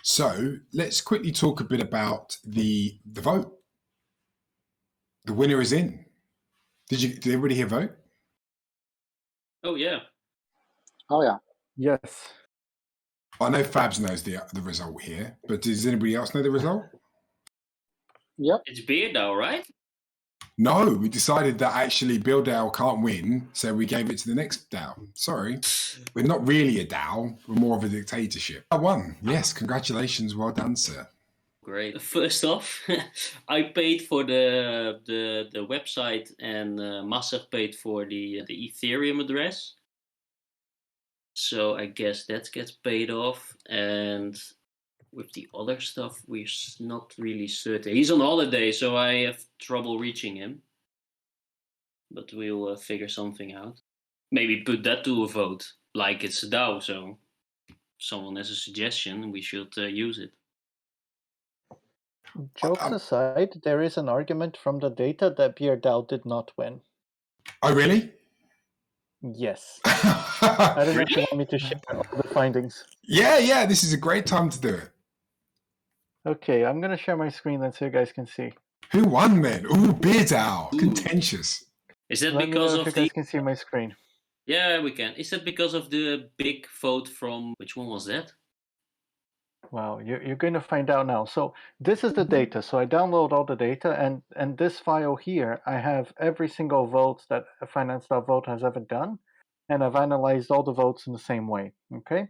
So let's quickly talk a bit about the vote. The winner is in. Did everybody hear vote? Oh yeah. Oh yeah. Yes. I know Fabs knows the result here, but does anybody else know the result? Yep. It's beer DAO, right? No, we decided that actually Bill DAO can't win, so we gave it to the next DAO. Sorry. We're not really a DAO, we're more of a dictatorship. I won. Yes, congratulations. Well done, sir. Great. First off, I paid for the website, and Massa paid for the Ethereum address. So I guess that gets paid off. And with the other stuff, we're not really certain. He's on holiday, so I have trouble reaching him. But we'll figure something out. Maybe put that to a vote, like it's a DAO. So someone has a suggestion, we should use it. Jokes aside, there is an argument from the data that BeerDAO did not win. Oh, really? Yes. I don't know if you want me to share all the findings. Yeah, this is a great time to do it. Okay, I'm going to share my screen then so you guys can see. Who won then? Ooh, Beer DAO. Contentious. Is that Let because me know of if you guys can see my screen. Yeah, we can. Is that because of the big vote from... Which one was that? Well, you're going to find out now. So this is the data. So I download all the data, and this file here, I have every single vote that finance.vote has ever done, and I've analyzed all the votes in the same way, okay?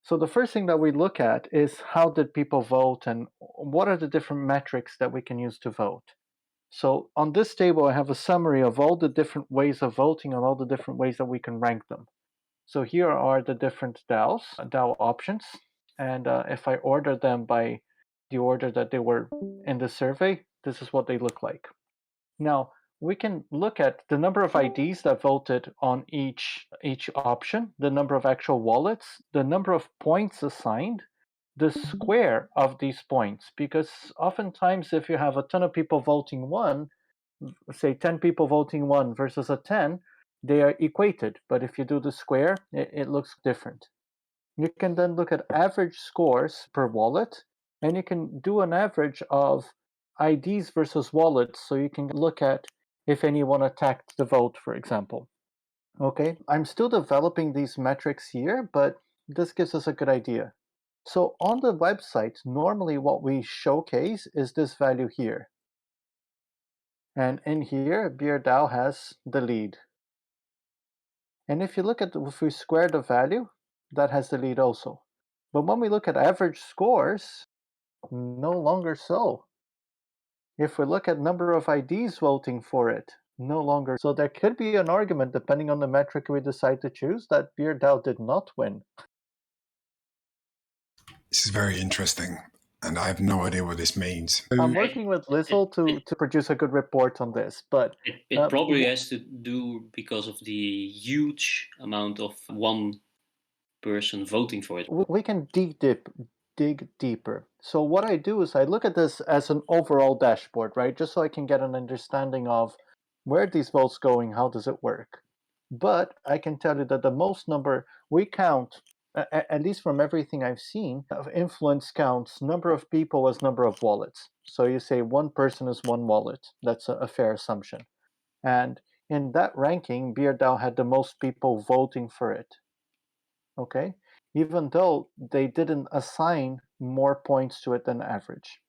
So the first thing that we look at is how did people vote, and what are the different metrics that we can use to vote. So on this table, I have a summary of all the different ways of voting and all the different ways that we can rank them. So here are the different DAOs, DAO options. And if I order them by the order that they were in the survey, this is what they look like. Now, we can look at the number of IDs that voted on each option, the number of actual wallets, the number of points assigned, the square of these points, because oftentimes if you have a ton of people voting one, say 10 people voting one versus a 10, they are equated. But if you do the square, it looks different. You can then look at average scores per wallet, and you can do an average of IDs versus wallets, so you can look at if anyone attacked the vote, for example. Okay, I'm still developing these metrics here, but this gives us a good idea. So on the website, normally what we showcase is this value here. And in here, BeerDAO has the lead. And if you look at, if we square the value, that has the lead also. But when we look at average scores, no longer so. If we look at number of IDs voting for it, no longer. So there could be an argument, depending on the metric we decide to choose, that BeerDAO did not win. This is very interesting, and I have no idea what this means. I'm working with Lizzle to produce a good report on this, but it probably has to do because of the huge amount of one person voting for it. We can dig deeper. So what I do is I look at this as an overall dashboard, right? Just so I can get an understanding of where these votes going, how does it work. But I can tell you that the most number we count, at least from everything I've seen, of influence counts number of people as number of wallets. So you say one person is one wallet. That's a fair assumption. And in that ranking, BeerDAO had the most people voting for it. Okay, even though they didn't assign more points to it than average.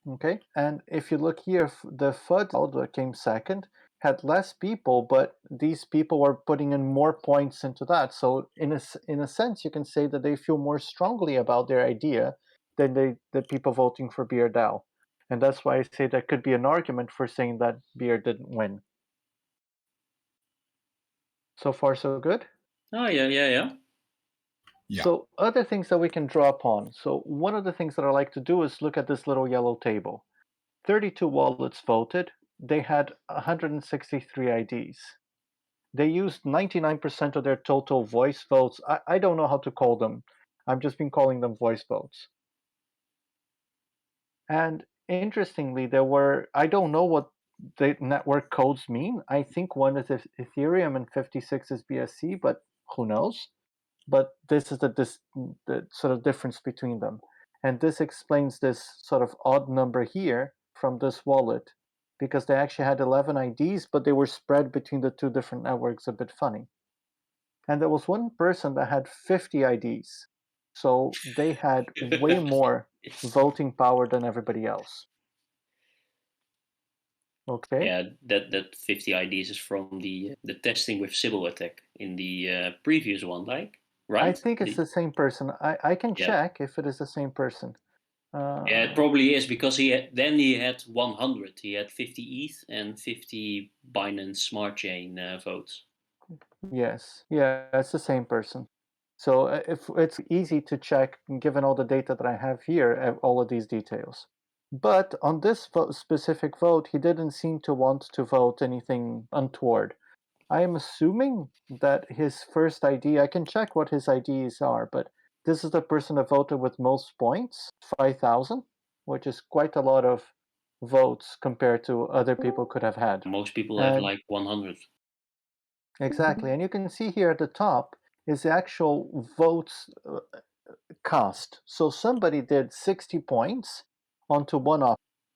Okay, and if you look here, the FUD that came second had less people, but these people were putting in more points into that. So in a sense, you can say that they feel more strongly about their idea than the people voting for BeerDAO. And that's why I say there could be an argument for saying that Beer didn't win. So far, so good? Oh, yeah. So other things that we can draw upon. So one of the things that I like to do is look at this little yellow table. 32 wallets voted. They had 163 IDs. They used 99% of their total voice votes. I don't know how to call them. I've just been calling them voice votes. And interestingly, there were, I don't know what the network codes mean. I think one is Ethereum and 56 is BSC, but who knows? but this is the sort of difference between them. And this explains this sort of odd number here from this wallet, because they actually had 11 IDs, but they were spread between the two different networks, a bit funny. And there was one person that had 50 IDs. So they had way more voting power than everybody else. Okay. Yeah, that 50 IDs is from the testing with Sybil attack in the previous one, like, right? I think it's the same person. I can Yeah. check if it is the same person. Yeah, it probably is, because he had 100. He had 50 ETH and 50 Binance Smart Chain votes. Yes, yeah, it's the same person. So if it's easy to check, given all the data that I have here, all of these details. But on this specific vote, he didn't seem to want to vote anything untoward. I am assuming that his first ID, I can check what his IDs are, but this is the person that voted with most points, 5,000, which is quite a lot of votes compared to other people could have had. Most people have like 100. Exactly, and you can see here at the top is the actual votes cast. So somebody did 60 points onto one option,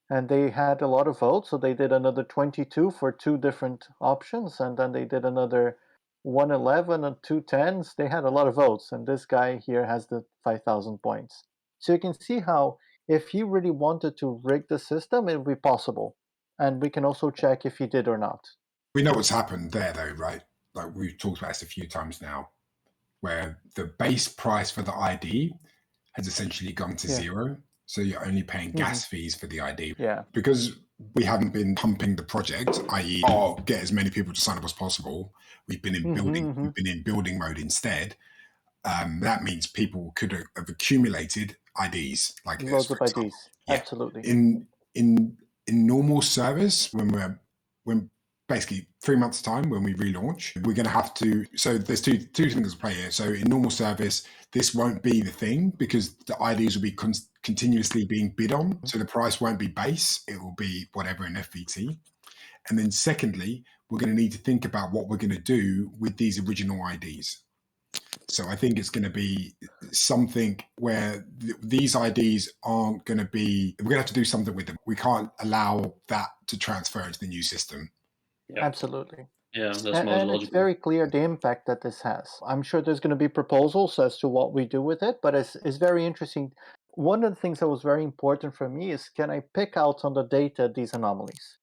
and they had a lot of votes, so they did another 22 for two different options, and then they did another 111 and 210s. They had a lot of votes, and this guy here has the 5,000 points. So you can see how if he really wanted to rig the system, it would be possible. And we can also check if he did or not. We know what's happened there, though, right? Like we've talked about this a few times now, where the base price for the ID has essentially gone to zero. So you're only paying gas fees for the ID. Yeah. Because we haven't been pumping the project, i.e., get as many people to sign up as possible. We've been in building mode instead. That means people could have accumulated IDs like this. Loads of IDs. Yeah. Absolutely. In normal service, when basically 3 months' time when we relaunch, we're going to have to. So there's two things to play here. So in normal service, this won't be the thing because the IDs will be continuously being bid on. So the price won't be base; it will be whatever in FVT. And then secondly, we're going to need to think about what we're going to do with these original IDs. So I think it's going to be something where these IDs aren't going to be. We're going to have to do something with them. We can't allow that to transfer into the new system. Yeah. Absolutely. Yeah, that's and most logical. It's very clear the impact that this has. I'm sure there's going to be proposals as to what we do with it, but it's very interesting. One of the things that was very important for me is, can I pick out on the data these anomalies?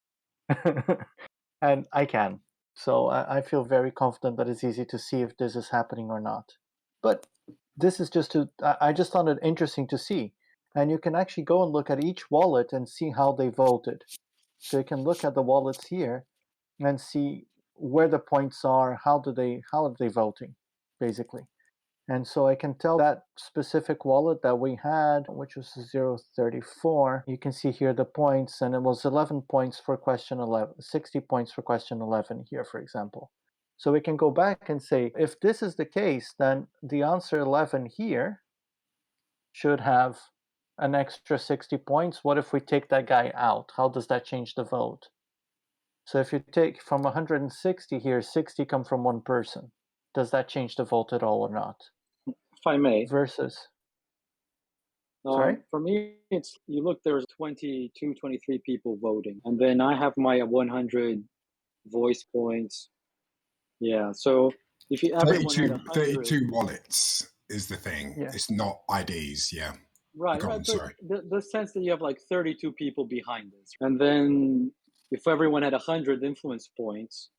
And I can. So I feel very confident that it's easy to see if this is happening or not. But this is I just found it interesting to see. And you can actually go and look at each wallet and see how they voted. So you can look at the wallets here and see where the points are, how are they voting, basically. And so I can tell that specific wallet that we had, which was 034, you can see here the points, and it was 11 points for question 11, 60 points for question 11 here, for example. So we can go back and say, if this is the case, then the answer 11 here should have an extra 60 points. What if we take that guy out? How does that change the vote? So if you take from 160 here, 60 come from one person. Does that change the vote at all or not? If I may. Versus. Sorry? For me, it's, you look, there's 22, 23 people voting. And then I have my 100 voice points. Yeah, so if you everyone had 32 wallets is the thing. Yeah. It's not IDs, yeah. Right, Go right. on, But sorry. the sense that you have like 32 people behind this. And then if everyone had 100 influence points,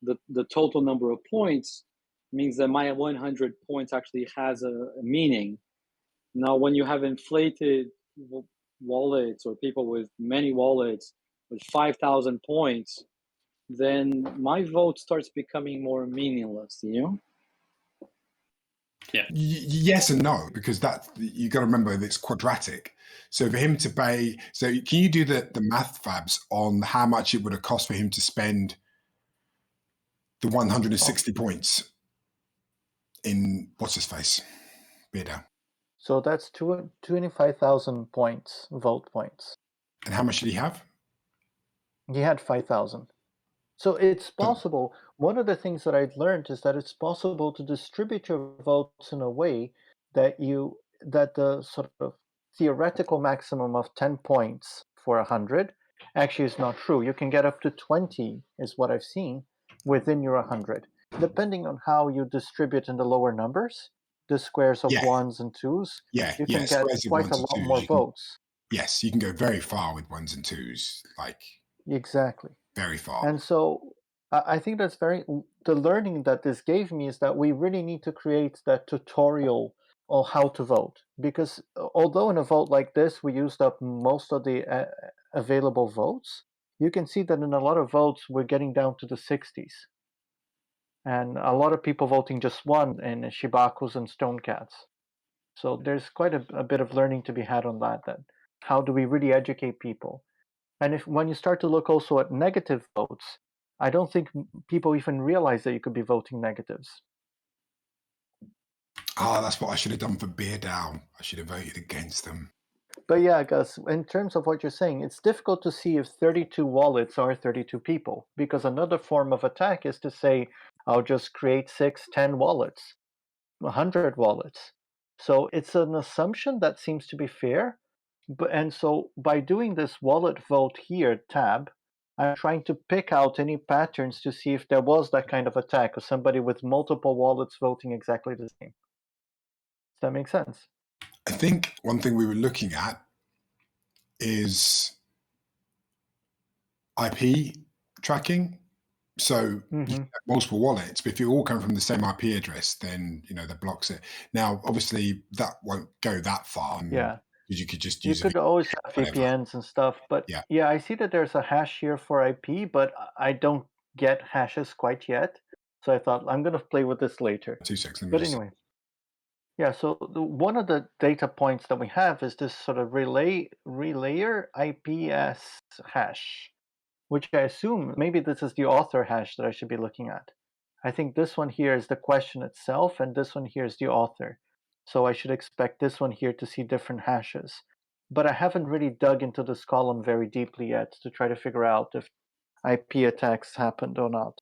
the total number of points means that my 100 points actually has a meaning. Now, when you have inflated wallets or people with many wallets with 5,000 points, then my vote starts becoming more meaningless, you know? Yeah. Yes and no, because that you got to remember that it's quadratic. So for him to pay, so can you do the math, Fabs, on how much it would have cost for him to spend the 160 points in what's his face bidder? So that's 25,000 points, vote points. And how much did he have? He had 5,000. So it's possible one of the things that I'd learned is that it's possible to distribute your votes in a way that the sort of theoretical maximum of 10 points for 100 actually is not true. You can get up to 20, is what I've seen, within your 100. Depending on how you distribute in the lower numbers, the squares of Yeah, ones and twos, yeah, you yeah. can get Squares of quite a ones and lot twos. more votes. Yes, you can go very far with ones and twos, like Exactly. very far. And so I think that's the learning that this gave me is that we really need to create that tutorial on how to vote. Because although in a vote like this, we used up most of the available votes, you can see that in a lot of votes, we're getting down to the 60s. And a lot of people voting just one in Shibakus and Stone Cats. So there's quite a bit of learning to be had on that. That how do we really educate people? And when you start to look also at negative votes, I don't think people even realize that you could be voting negatives. Oh, that's what I should have done for Beer DAO. I should have voted against them. But yeah, Gus, in terms of what you're saying, it's difficult to see if 32 wallets are 32 people, because another form of attack is to say, I'll just create 6, 10 wallets, 100 wallets. So it's an assumption that seems to be fair. And so by doing this wallet vote here tab, I'm trying to pick out any patterns to see if there was that kind of attack of somebody with multiple wallets voting exactly the same. Does that make sense? I think one thing we were looking at is IP tracking. So you can have multiple wallets, but if you all come from the same IP address, then that blocks it. Now, obviously, that won't go that far. Yeah. Because you could just You use could always have whatever. VPNs and stuff, but yeah, I see that there's a hash here for IP, but I don't get hashes quite yet. So I thought I'm going to play with this later. 2 seconds. But anyway. Yeah, so one of the data points that we have is this sort of relayer IPS hash, which I assume maybe this is the author hash that I should be looking at. I think this one here is the question itself, and this one here is the author. So I should expect this one here to see different hashes. But I haven't really dug into this column very deeply yet to try to figure out if IP attacks happened or not.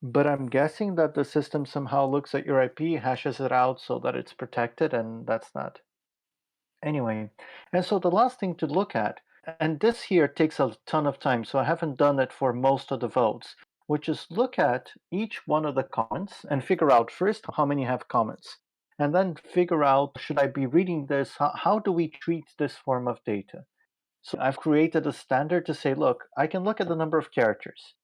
But I'm guessing that the system somehow looks at your IP, hashes it out so that it's protected, and that's that. Anyway, and so the last thing to look at, and this here takes a ton of time, so I haven't done it for most of the votes, which is look at each one of the comments and figure out first how many have comments, and then figure out, should I be reading this? How do we treat this form of data? So I've created a standard to say, look, I can look at the number of characters.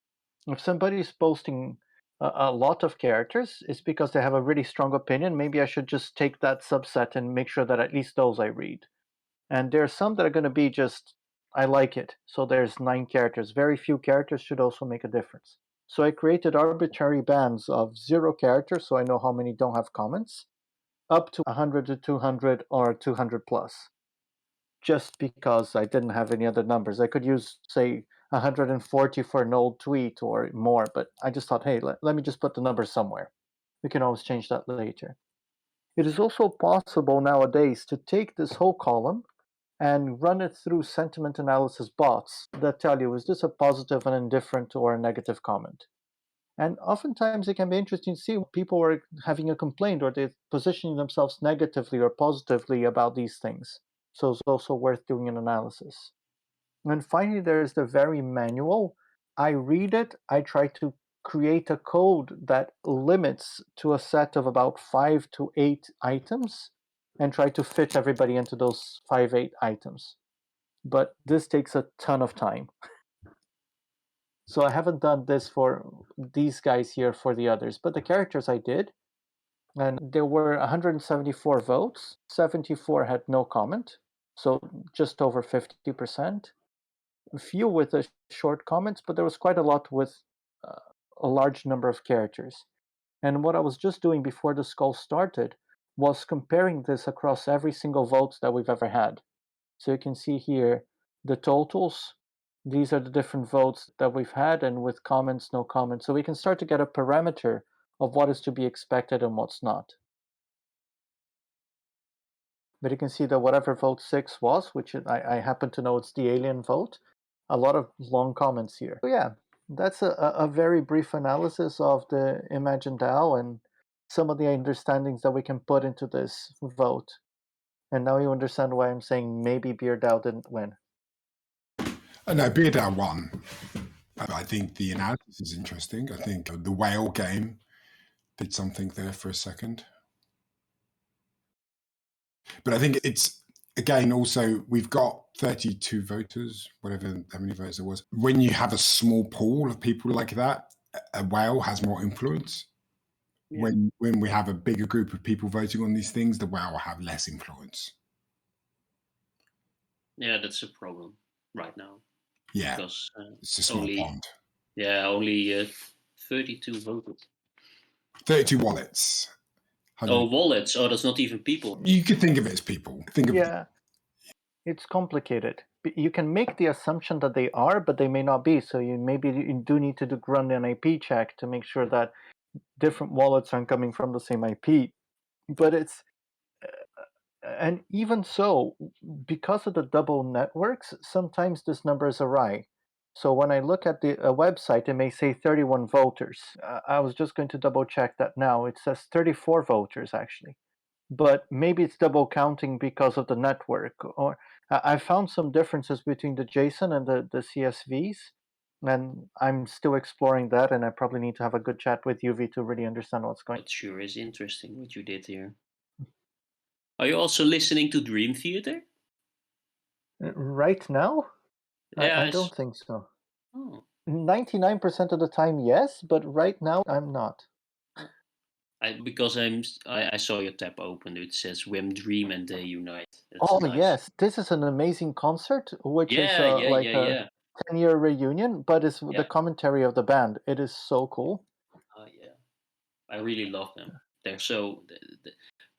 If somebody's posting a lot of characters, it's because they have a really strong opinion. Maybe I should just take that subset and make sure that at least those I read. And there are some that are going to be just, I like it. So there's 9 characters. Very few characters should also make a difference. So I created arbitrary bands of 0 characters, so I know how many don't have comments, up to 100 to 200 or 200 plus. Just because I didn't have any other numbers. I could use, say, 140 for an old tweet or more, but I just thought, hey, let me just put the number somewhere. We can always change that later. It is also possible nowadays to take this whole column and run it through sentiment analysis bots that tell you, is this a positive, an indifferent, or a negative comment? And oftentimes it can be interesting to see people are having a complaint or they're positioning themselves negatively or positively about these things. So it's also worth doing an analysis. And finally, there's the very manual. I read it, I try to create a code that limits to a set of about 5 to 8 items and try to fit everybody into those 5, 8 items. But this takes a ton of time. So I haven't done this for these guys here for the others, but the characters I did. And there were 174 votes, 74 had no comment, so just over 50%. A few with a short comments, but there was quite a lot with a large number of characters. And what I was just doing before the skull started was comparing this across every single vote that we've ever had. So you can see here the totals. These are the different votes that we've had, and with comments, no comments. So we can start to get a parameter of what is to be expected and what's not. But you can see that whatever vote 6 was, which I happen to know it's the alien vote, a lot of long comments here. So yeah, That's a very brief analysis of the Imagine DAO and some of the understandings that we can put into this vote. And now you understand why I'm saying maybe Beer DAO didn't win. No, Beer DAO won. I think the analysis is interesting. I think the whale game did something there for a second. But I think it's, again, also, we've got 32 voters, whatever, how many votes there was. When you have a small pool of people like that, a whale has more influence. Yeah. When we have a bigger group of people voting on these things, the whale will have less influence. Yeah, that's a problem right now. Yeah, Because it's a small pond. Yeah, only 32 voted. 32 wallets. Oh, wallets. Oh, that's not even people. You could think of it as people. Yeah, it's complicated. You can make the assumption that they are, but they may not be. So you do need to run an IP check to make sure that different wallets aren't coming from the same IP. But it's and even so, because of the double networks, sometimes this number is awry. So when I look at the website, it may say 31 voters. I was just going to double check that now. It says 34 voters actually, but maybe it's double counting because of the network. Or I found some differences between the JSON and the CSVs, and I'm still exploring that. And I probably need to have a good chat with UV to really understand what's going on. That sure is interesting what you did here. Are you also listening to Dream Theater? Right now? Yeah, I don't think so. Oh. 99% of the time, yes, but right now I'm not. Because I saw your tab open. It says Wim Dream and They Unite. That's Oh nice. yes, this is an amazing concert, which is Yeah. a 10-year reunion, but it's the commentary of the band. It is so cool. Yeah, I really love them. They're so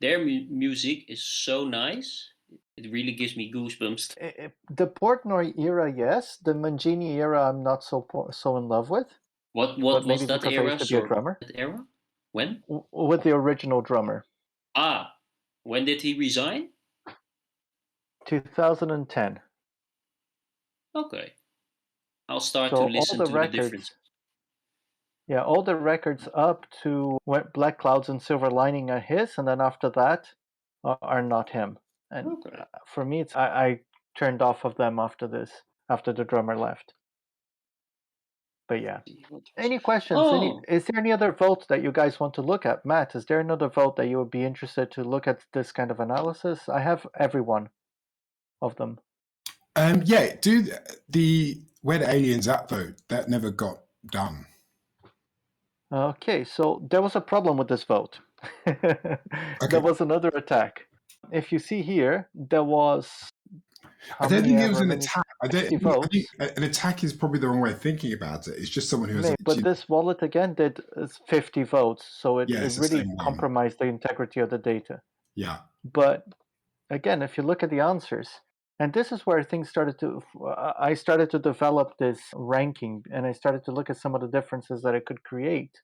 their music is so nice. It really gives me goosebumps. The Portnoy era, yes. The Mangini era, I'm not so in love with. What but maybe was that because era? I used to be a drummer. That era? When? With the original drummer. Ah, when did he resign? 2010. Okay, I'll start to listen to the difference. Yeah, all the records up to Black Clouds and Silver Lining are his, and then after that are not him. And for me, I turned off of them after the drummer left. But yeah. Any questions? Is there any other vote that you guys want to look at? Matt, is there another vote that you would be interested to look at this kind of analysis? I have every one of them. Yeah, do the Where the Aliens At vote, that never got done. Okay, so there was a problem with this vote. There was another attack. If you see here, there was I don't think it was an attack. I think an attack is probably the wrong way of thinking about it. It's just someone who has. But this wallet again did 50 votes, so it really compromised the integrity of the data. Yeah. But again, if you look at the answers, and this is where things I started to develop this ranking, and I started to look at some of the differences that it could create,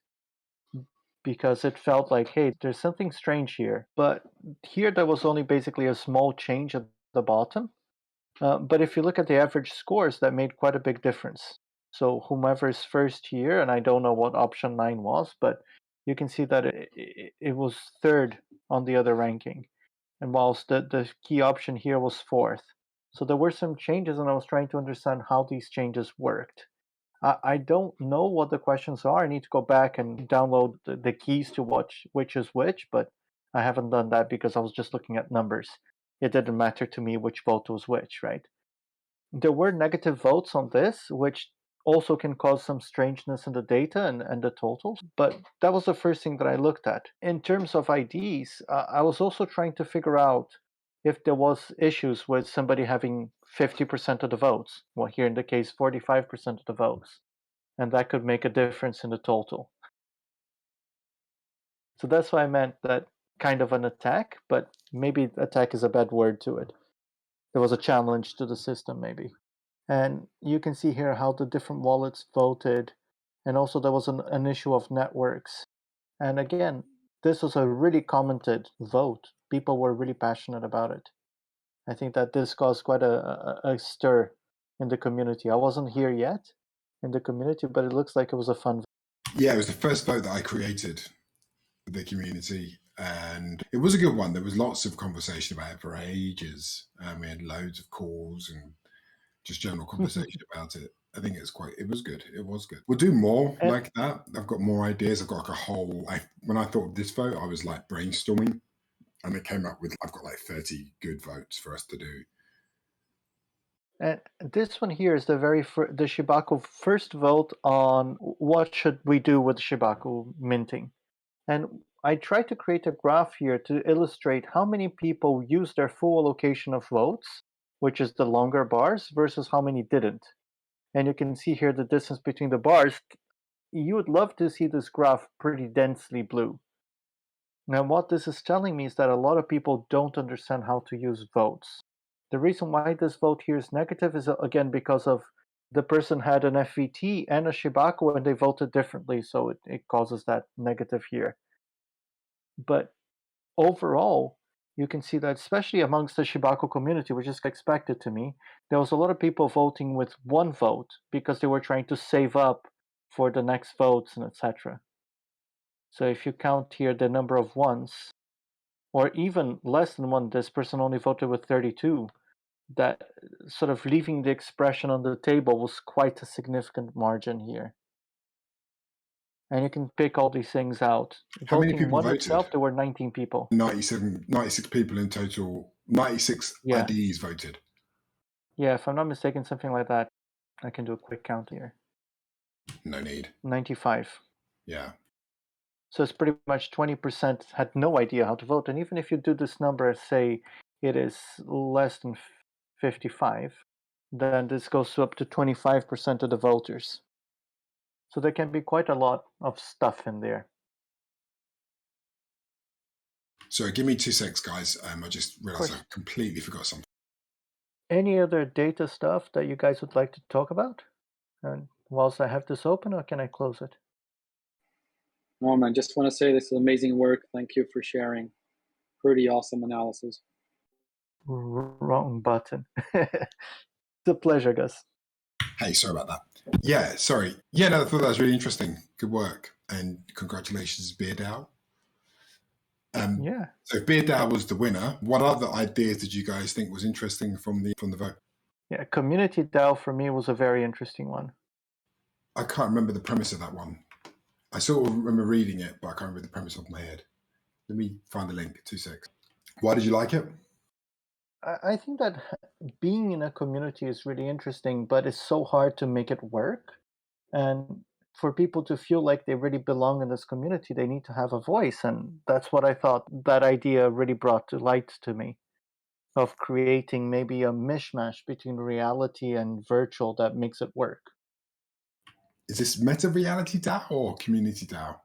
because it felt like, hey, there's something strange here. But here there was only basically a small change at the bottom. But if you look at the average scores, that made quite a big difference. So whomever's first here, and I don't know what option 9 was, but you can see that it was third on the other ranking. And whilst the key option here was fourth. So there were some changes, and I was trying to understand how these changes worked. I don't know what the questions are. I need to go back and download the keys to watch which is which, but I haven't done that because I was just looking at numbers. It didn't matter to me which vote was which, right? There were negative votes on this, which also can cause some strangeness in the data and the totals, but that was the first thing that I looked at. In terms of IDs, I was also trying to figure out if there was issues with somebody having 50% of the votes. Well, here in the case, 45% of the votes. And that could make a difference in the total. So that's why I meant that kind of an attack, but maybe attack is a bad word to it. There was a challenge to the system, maybe. And you can see here how the different wallets voted. And also there was an issue of networks. And again, this was a really commented vote. People were really passionate about it. I think that this caused quite a stir in the community. I wasn't here yet, in the community, but it looks like it was a fun. Yeah, it was the first vote that I created for the community, and it was a good one. There was lots of conversation about it for ages. We had loads of calls and just general conversation about it. I think it was good. It was good. We'll do more like that. I've got more ideas. I've got like a whole, when I thought of this vote, I was like brainstorming, and it came up with, I've got like 30 good votes for us to do. And this one here is the the Shibaku first vote on what should we do with Shibaku minting. And I tried to create a graph here to illustrate how many people used their full allocation of votes, which is the longer bars, versus how many didn't. And you can see here the distance between the bars. You would love to see this graph pretty densely blue. Now, what this is telling me is that a lot of people don't understand how to use votes. The reason why this vote here is negative is, again, because of the person had an FVT and a Shibaku and they voted differently, so it causes that negative here. But overall, you can see that especially amongst the Shibaku community, which is expected to me, there was a lot of people voting with one vote because they were trying to save up for the next votes and etc. So if you count here the number of ones, or even less than one, this person only voted with 32, that sort of leaving the expression on the table was quite a significant margin here. And you can pick all these things out. How many Voting people one voted? itself, there were 19 people. 96 people in total. 96 Yeah. IDs voted. Yeah, if I'm not mistaken, something like that. I can do a quick count here. No need. 95. Yeah. So it's pretty much 20% had no idea how to vote. And even if you do this number, say it is less than 55, then this goes up to 25% of the voters. So there can be quite a lot of stuff in there. So give me 2 secs, guys. I just realized I completely forgot something. Any other data stuff that you guys would like to talk about? And whilst I have this open, or can I close it? Norman, just want to say this is amazing work. Thank you for sharing. Pretty awesome analysis. Wrong button. It's a pleasure, Gus. Hey, sorry about that. Yeah, sorry. Yeah, no, I thought that was really interesting. Good work. And congratulations, Beer DAO. Yeah. So if Beer DAO was the winner, what other ideas did you guys think was interesting from the vote? Yeah, Community DAO for me was a very interesting one. I can't remember the premise of that one. I sort of remember reading it, but I can't remember the premise off my head. Let me find the link. 2 secs. Why did you like it? I think that being in a community is really interesting, but it's so hard to make it work. And for people to feel like they really belong in this community, they need to have a voice. And that's what I thought that idea really brought to light to me, of creating maybe a mishmash between reality and virtual that makes it work. Is this meta reality DAO or community DAO?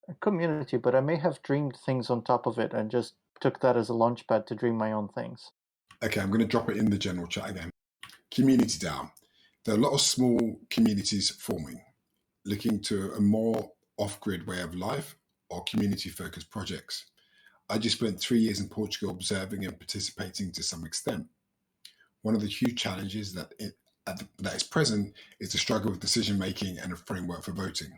A community, but I may have dreamed things on top of it and just took that as a launchpad to dream my own things. Okay, I'm going to drop it in the general chat again. Community DAO. There are a lot of small communities forming, looking to a more off-grid way of life or community-focused projects. I just spent 3 years in Portugal observing and participating to some extent. One of the huge challenges that is present is the struggle with decision-making and a framework for voting.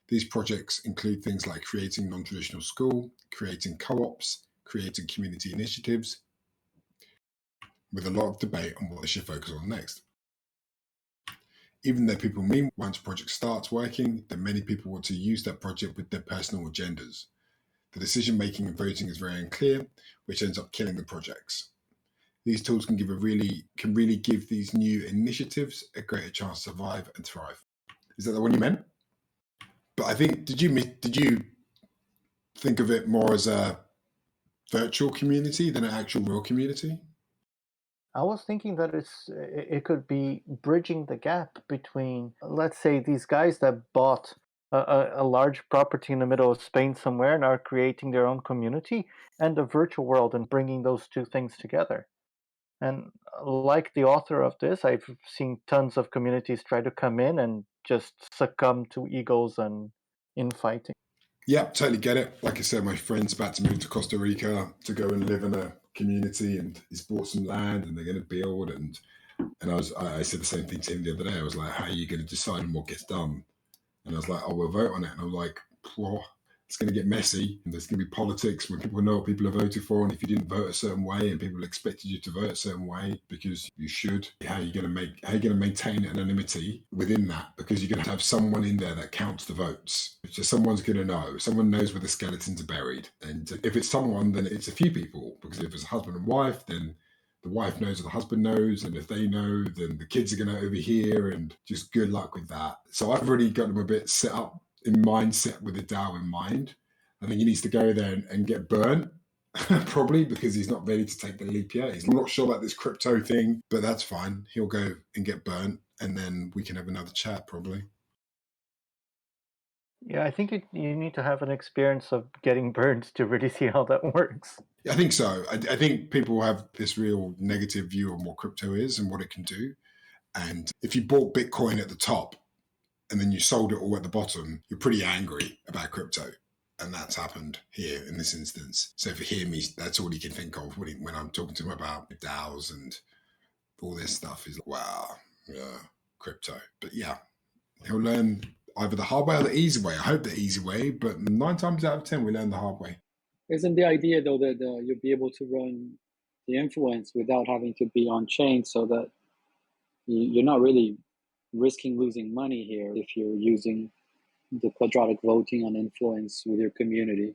These projects include things like creating non-traditional school, creating co-ops, creating community initiatives, with a lot of debate on what they should focus on next. Even though people mean once a project starts working, then many people want to use that project with their personal agendas. The decision-making and voting is very unclear, which ends up killing the projects. These tools can really give these new initiatives a greater chance to survive and thrive. Is that the one you meant? But I think, did you think of it more as a virtual community than an actual real community? I was thinking that it could be bridging the gap between, let's say, these guys that bought a large property in the middle of Spain somewhere and are creating their own community, and the virtual world, and bringing those two things together. And like the author of this, I've seen tons of communities try to come in and just succumb to egos and infighting. Yeah, totally get it. Like I said, my friend's about to move to Costa Rica to go and live in a community, and he's bought some land and they're going to build, and And I said the same thing to him the other day. I was like, how are you going to decide on what gets done? And I was like, oh, we'll vote on it. And I was like, whoa, it's going to get messy. And there's going to be politics when people know what people have voted for. And if you didn't vote a certain way and people expected you to vote a certain way because you should, how are you going to maintain anonymity within that? Because you're going to have someone in there that counts the votes. So someone's going to know. Someone knows where the skeletons are buried. And if it's someone, then it's a few people. Because if it's a husband and wife, then the wife knows or the husband knows, and if they know, then the kids are going to overhear, and just good luck with that. So I've already got them a bit set up in mindset with the DAO in mind. I think he needs to go there and get burnt, probably because he's not ready to take the leap yet. He's not sure about this crypto thing, but that's fine. He'll go and get burnt, and then we can have another chat, probably. Yeah, I think you need to have an experience of getting burned to really see how that works. I think so. I think people have this real negative view on what crypto is and what it can do. And if you bought Bitcoin at the top and then you sold it all at the bottom, you're pretty angry about crypto. And that's happened here in this instance. So for him, that's all he can think of when I'm talking to him about DAOs and all this stuff. He's like, wow, yeah, crypto. But yeah, he'll learn either the hard way or the easy way. I hope the easy way, but 9 times out of 10, we learn the hard way. Isn't the idea, though, that you'll be able to run the influence without having to be on chain, so that you're not really risking losing money here if you're using the quadratic voting on influence with your community?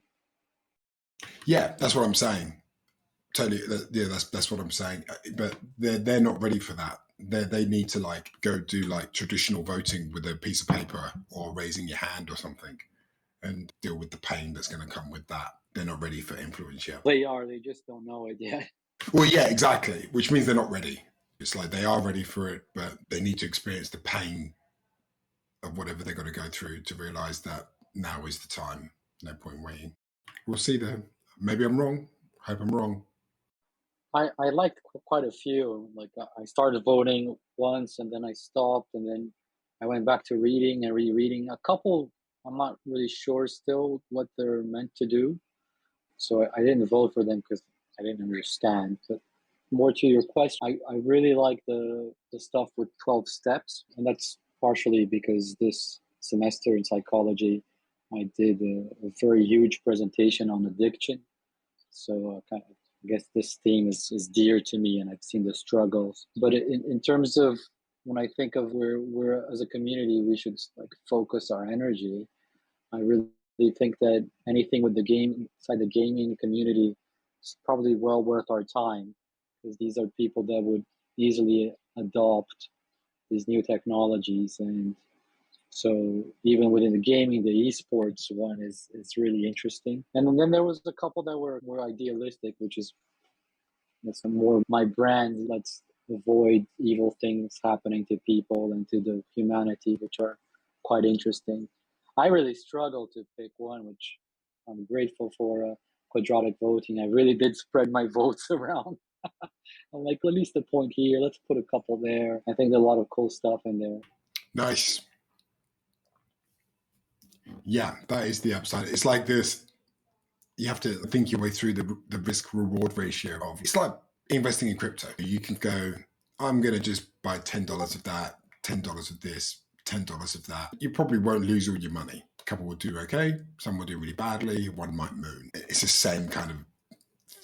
Yeah, that's what I'm saying. Totally. Yeah, that's what I'm saying. But they're not ready for that. They need to like go do like traditional voting with a piece of paper or raising your hand or something, and deal with the pain that's going to come with that. They're not ready for influence yet. They are. They just don't know it yet. Well, yeah, exactly. Which means they're not ready. It's like they are ready for it, but they need to experience the pain of whatever they're going to go through to realize that now is the time. No point waiting. We'll see then. Maybe I'm wrong. Hope I'm wrong. I liked quite a few. Like I started voting once, and then I stopped, and then I went back to reading and rereading. A couple, I'm not really sure still what they're meant to do, so I didn't vote for them because I didn't understand. But more to your question, I really like the stuff with 12 steps, and that's partially because this semester in psychology, I did a very huge presentation on addiction. So I guess this theme is dear to me, and I've seen the struggles. But in terms of when I think of where we're as a community, we should like focus our energy. I really think that anything with the game inside the gaming community is probably well worth our time, because these are people that would easily adopt these new technologies. And so even within the gaming, the esports one is really interesting. And then there was a couple that were more idealistic, which is that's more my brand. Let's avoid evil things happening to people and to the humanity, which are quite interesting. I really struggled to pick one, which I'm grateful for quadratic voting. I really did spread my votes around. I'm like, at least a point here. Let's put a couple there. I think there's a lot of cool stuff in there. Nice. Yeah, that is the upside. It's like this. You have to think your way through the risk reward ratio of it's like investing in crypto. You can go, I'm going to just buy $10 of that, $10 of this, $10 of that. You probably won't lose all your money. A couple will do okay, some will do really badly, one might moon. It's the same kind of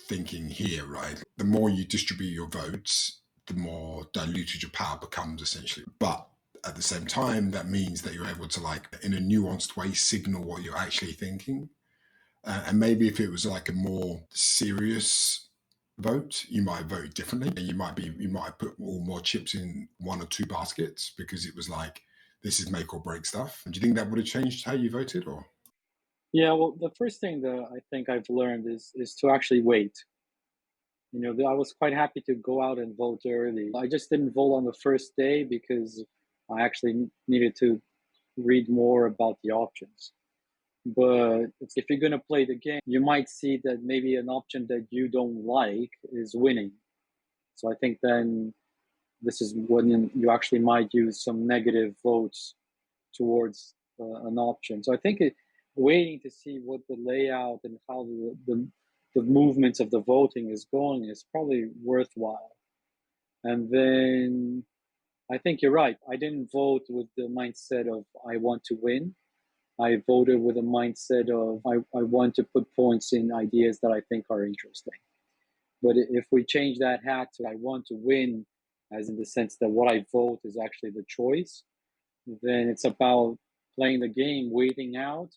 thinking here, right? The more you distribute your votes, the more diluted your power becomes essentially. But at the same time, that means that you're able to like in a nuanced way signal what you're actually thinking. And maybe if it was like a more serious vote, you might vote differently. You might put more chips in one or two baskets because it was like, this is make or break stuff. Do you think that would have changed how you voted or? Yeah, well, the first thing that I think I've learned is to actually wait. You know, I was quite happy to go out and vote early. I just didn't vote on the first day because I actually needed to read more about the options. But if you're going to play the game, you might see that maybe an option that you don't like is winning. So I think then this is when you actually might use some negative votes towards an option. So I think waiting to see what the layout and how the movements of the voting is going is probably worthwhile. And then I think you're right. I didn't vote with the mindset of I want to win. I voted with a mindset of I want to put points in ideas that I think are interesting. But if we change that hat to I want to win, as in the sense that what I vote is actually the choice, then it's about playing the game, waiting out,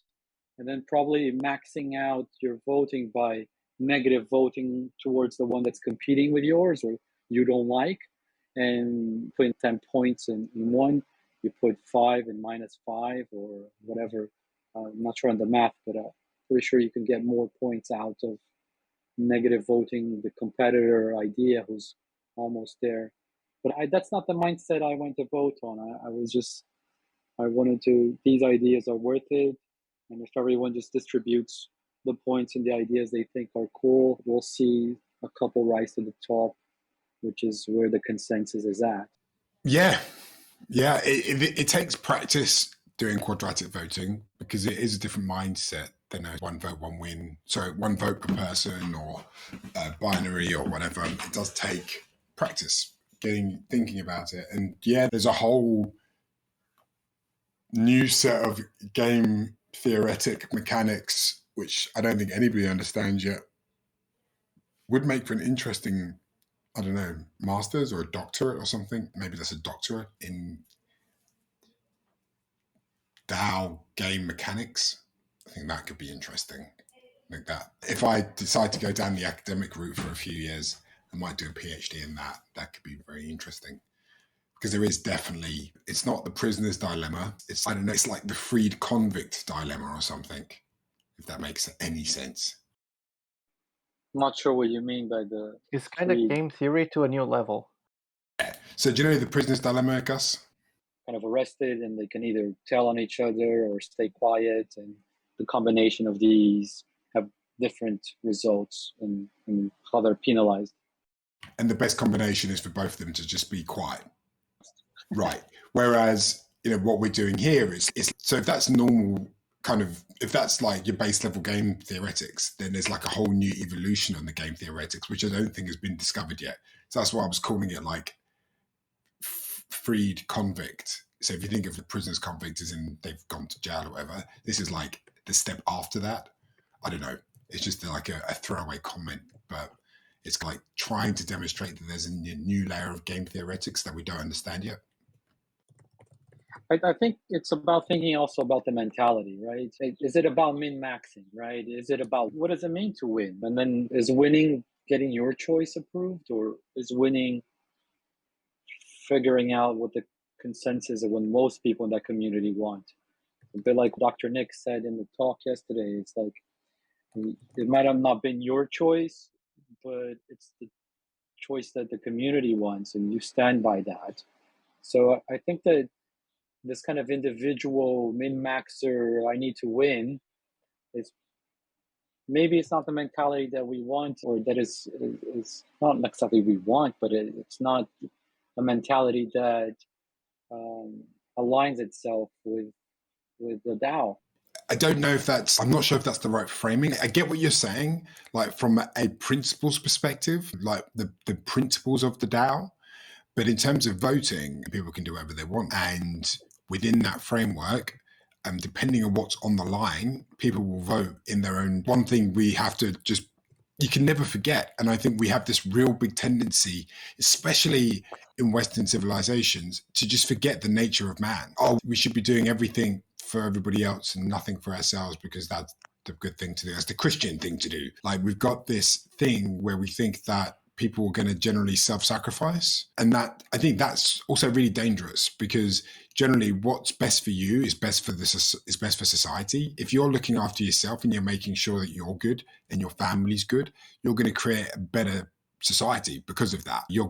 and then probably maxing out your voting by negative voting towards the one that's competing with yours or you don't like, and putting 10 points in one, you put 5 in -5 or whatever. I'm not sure on the math, but pretty sure you can get more points out of negative voting the competitor idea who's almost there. But that's not the mindset I went to vote on. I wanted to, these ideas are worth it. And if everyone just distributes the points and the ideas they think are cool, we'll see a couple rise to the top, which is where the consensus is at. Yeah. It takes practice doing quadratic voting because it is a different mindset than a one vote, one win. So one vote per person or binary or whatever. It does take practice thinking about it. And yeah, there's a whole new set of game theoretic mechanics, which I don't think anybody understands yet, would make for an interesting, I don't know, master's or a doctorate or something. Maybe that's a doctorate in DAO game mechanics. I think that could be interesting. Like that. If I decide to go down the academic route for a few years, I might do a PhD in that. That could be very interesting. Because there is definitely, it's not the prisoner's dilemma. It's, I don't know, it's like the freed convict dilemma or something, if that makes any sense. I'm not sure what you mean by the It's kind of game theory to a new level. Yeah. So do you know the prisoner's dilemma, Gus? kind of arrested and they can either tell on each other or stay quiet, and the combination of these have different results in how they're penalized. And the best combination is for both of them to just be quiet. Right. Whereas, what we're doing here is so if that's normal kind of, if that's like your base level game theoretics, then there's like a whole new evolution on the game theoretics, which I don't think has been discovered yet. So that's why I was calling it like freed convict. So if you think of the prisoner's convict as in they've gone to jail or whatever, this is like the step after that. I don't know. It's just like a throwaway comment, but it's like trying to demonstrate that there's a new layer of game theoretics that we don't understand yet. I think it's about thinking also about the mentality, right? Is it about min-maxing, right? Is it about what does it mean to win? And then is winning getting your choice approved, or is winning figuring out what the consensus of what most people in that community want? A bit like Dr. Nick said in the talk yesterday, it's like it might have not been your choice, but it's the choice that the community wants, and you stand by that. So I think that this kind of individual min-maxer, I need to win, is maybe it's not the mentality that we want, or that is not exactly we want, but it's not a mentality that aligns itself with the DAO. I don't know if I'm not sure if that's the right framing. I get what you're saying, like from a principles perspective, like the principles of the DAO. But in terms of voting, people can do whatever they want. And within that framework, depending on what's on the line, people will vote in their own. One thing we have to you can never forget, and I think we have this real big tendency, especially in Western civilizations, to just forget the nature of man. Oh, we should be doing everything for everybody else and nothing for ourselves because that's the good thing to do. That's the Christian thing to do. Like we've got this thing where we think that people are going to generally self-sacrifice. And that, I think that's also really dangerous because generally what's best for you is best for society. If you're looking after yourself and you're making sure that you're good and your family's good, you're going to create a better society because of that. Your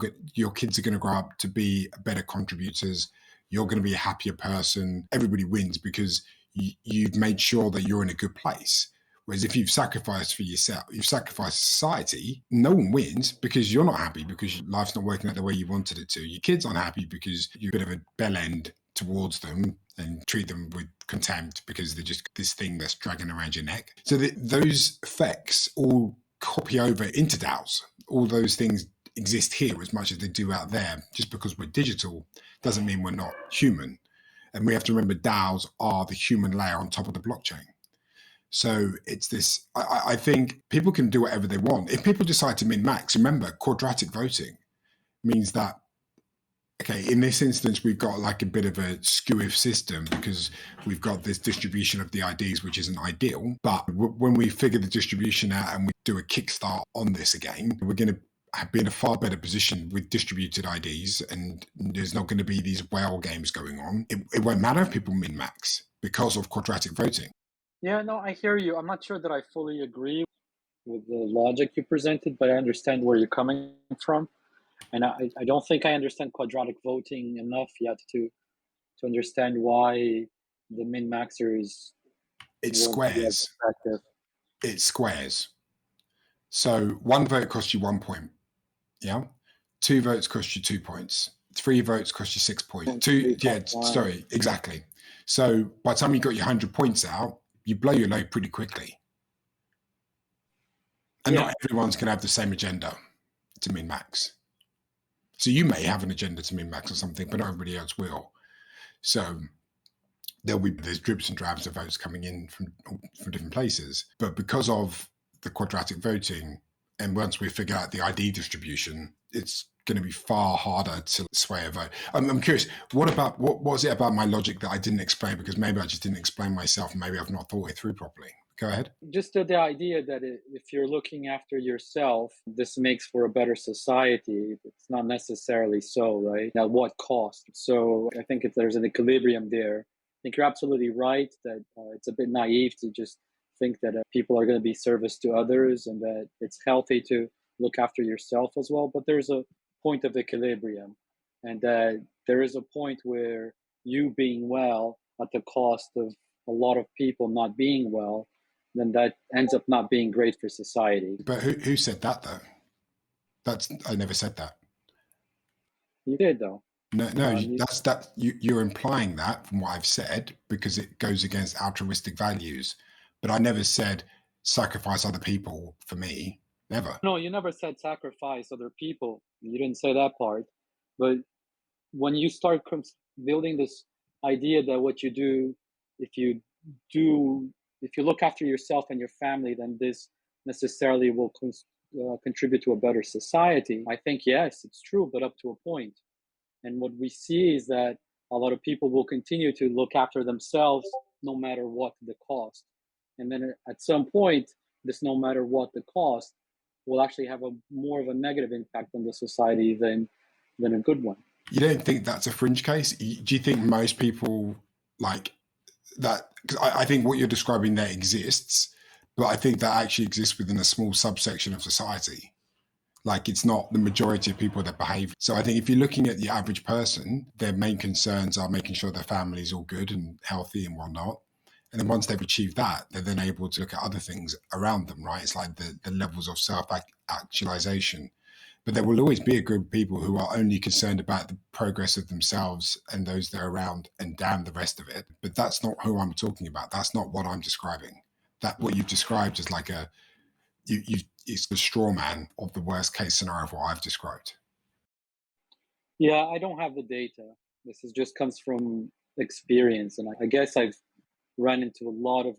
kids are going to grow up to be better contributors. You're going to be a happier person. Everybody wins because you've made sure that you're in a good place. Whereas if you've sacrificed for yourself, you've sacrificed society, no one wins because you're not happy because life's not working out the way you wanted it to. Your kids aren't happy because you're a bit of a bell end towards them and treat them with contempt because they're just this thing that's dragging around your neck. So those effects all copy over into DAOs. All those things exist here as much as they do out there. Just because we're digital doesn't mean we're not human. And we have to remember DAOs are the human layer on top of the blockchain. So it's this, I think people can do whatever they want. If people decide to min-max, remember, quadratic voting means that, okay, in this instance, we've got like a bit of a skew system because we've got this distribution of the IDs, which isn't ideal. But when we figure the distribution out and we do a kickstart on this again, we're going to be in a far better position with distributed IDs, and there's not going to be these whale games going on. It won't matter if people min-max because of quadratic voting. Yeah, no, I hear you. I'm not sure that I fully agree with the logic you presented, but I understand where you're coming from. And I don't think I understand quadratic voting enough yet to understand why the min-maxers It won't be as squares. effective. It squares. So 1 vote costs you 1 point. Yeah. 2 votes cost you 2 points. 3 votes cost you 6 points. Exactly. So by the time you got your 100 points out, you blow your load pretty quickly. And not everyone's going to have the same agenda to min-max. So you may have an agenda to min-max or something, but not everybody else will. So there's dribs and drabs of votes coming in from different places. But because of the quadratic voting, and once we figure out the ID distribution, it's going to be far harder to sway a vote. I'm curious, what was it about my logic that I didn't explain? Because maybe I just didn't explain myself, and maybe I've not thought it through properly. Go ahead. Just the idea that if you're looking after yourself, this makes for a better society. It's not necessarily so, right? At what cost? So I think if there's an equilibrium there, I think you're absolutely right that it's a bit naive to just think that people are going to be service to others and that it's healthy to look after yourself as well. But there's a point of equilibrium, and that there is a point where you being well at the cost of a lot of people not being well, then that ends up not being great for society. But who said that though? I never said that. You did though. No, you're implying that from what I've said because it goes against altruistic values. But I never said sacrifice other people for me. Never. No, you never said sacrifice other people. You didn't say that part. But when you start building this idea that what you do, if you look after yourself and your family, then this necessarily will contribute to a better society. I think, yes, it's true, but up to a point. And what we see is that a lot of people will continue to look after themselves no matter what the cost. And then at some point, this no matter what the cost will actually have more of a negative impact on the society than a good one. You don't think that's a fringe case? Do you think most people like that? Because I think what you're describing there exists, but I think that actually exists within a small subsection of society. Like it's not the majority of people that behave. So I think if you're looking at the average person, their main concerns are making sure their family is all good and healthy and whatnot. And then once they've achieved that, they're then able to look at other things around them, right? It's like the levels of self-actualization. But there will always be a group of people who are only concerned about the progress of themselves and those they're around and damn the rest of it. But that's not who I'm talking about. That's not what I'm describing. That what you've described is like it's the straw man of the worst case scenario of what I've described. Yeah, I don't have the data. This just comes from experience. And I guess I've run into a lot of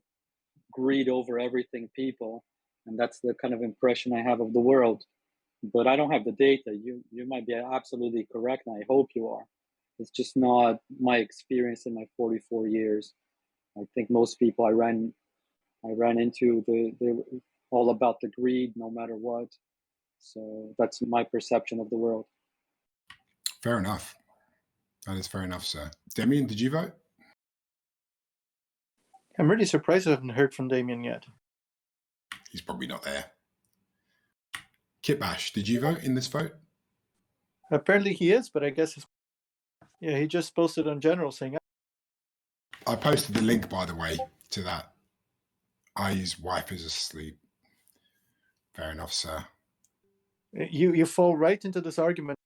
greed over everything people. And that's the kind of impression I have of the world. But I don't have the data. You might be absolutely correct, and I hope you are. It's just not my experience in my 44 years. I think most people I ran into, they're all about the greed no matter what. So that's my perception of the world. Fair enough. That is fair enough, sir. Damien, did you vote? I'm really surprised I haven't heard from Damien yet. He's probably not there. Kitbash, did you vote in this vote? Apparently he is, but I guess he just posted on general saying. I posted the link, by the way, to that. His wife is asleep. Fair enough, sir. You fall right into this argument.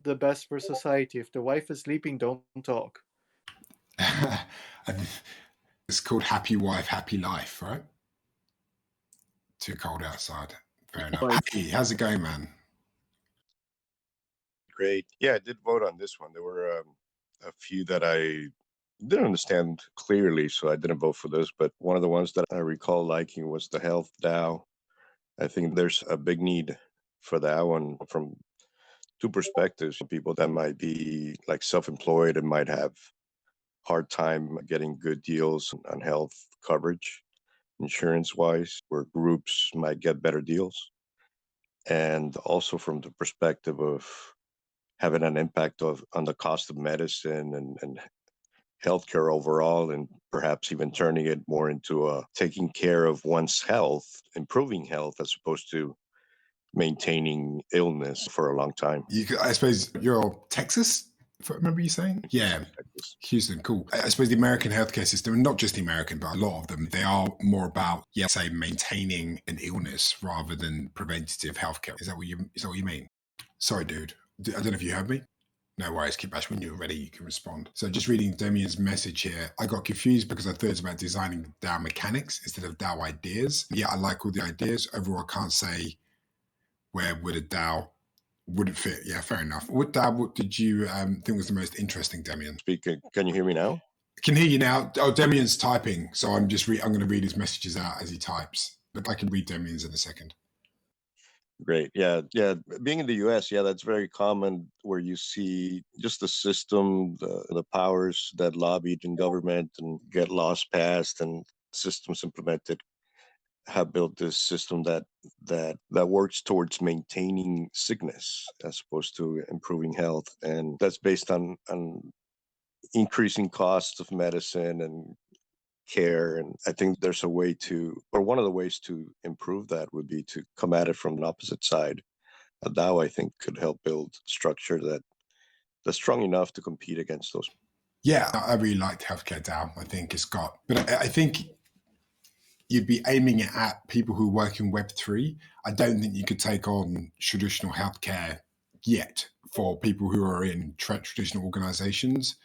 The best for society. If the wife is sleeping, don't talk. It's called Happy Wife, Happy Life, right? Too cold outside. Fair enough. Right. Hey, how's it going, man? Great. Yeah, I did vote on this one. There were a few that I didn't understand clearly, so I didn't vote for this. But one of the ones that I recall liking was the health DAO. I think there's a big need for that one from two perspectives. People that might be like self-employed and might have hard time getting good deals on health coverage, insurance-wise, where groups might get better deals. And also from the perspective of having an impact on the cost of medicine and healthcare overall, and perhaps even turning it more into taking care of one's health, improving health, as opposed to maintaining illness for a long time. I suppose you're Texas, if I remember you saying? Yeah. Texas. Houston, cool. I suppose the American healthcare system, and not just the American, but a lot of them, they are more about, say, maintaining an illness rather than preventative healthcare. Is that what you mean? Sorry, dude. I don't know if you heard me. No worries, Kibash. When you're ready, you can respond. So just reading Damien's message here, I got confused because I thought it was about designing DAO mechanics instead of DAO ideas. Yeah, I like all the ideas. Overall, I can't say where would a DAO wouldn't fit. Yeah, fair enough. What did you think was the most interesting, Damien? Speaking, can you hear me now? I can hear you now. Oh, Damien's typing, so I'm going to read his messages out as he types. But I can read Damien's in a second. Great. Yeah. Being in the US, that's very common where you see just the system, the powers that lobbied in government and get laws passed and systems implemented have built this system that works towards maintaining sickness as opposed to improving health. And that's based on increasing costs of medicine and care. And I think there's a way one of the ways to improve that would be to come at it from an opposite side. A DAO, I think, could help build structure that's strong enough to compete against those. Yeah, I really liked Healthcare DAO. I think it's got, but I think you'd be aiming it at people who work in Web3. I don't think you could take on traditional healthcare yet for people who are in traditional organizations.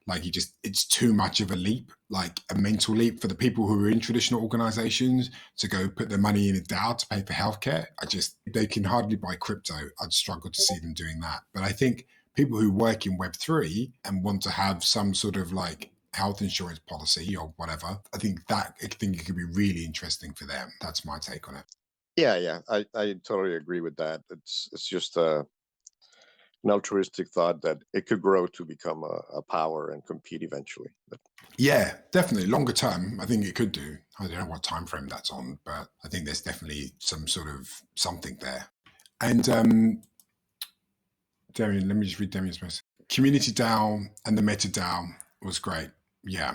Like it's too much of a leap, like a mental leap for the people who are in traditional organizations to go put their money in a DAO to pay for healthcare. They can hardly buy crypto. I'd struggle to see them doing that. But I think people who work in Web3 and want to have some sort of like health insurance policy or whatever, I think it could be really interesting for them. That's my take on it. Yeah. I totally agree with that. It's just an altruistic thought that it could grow to become a power and compete eventually. Yeah, definitely. Longer term, I think it could do. I don't know what time frame that's on, but I think there's definitely some sort of something there. And Damien, let me just read Damien's message. Community DAO and the Meta DAO was great. Yeah.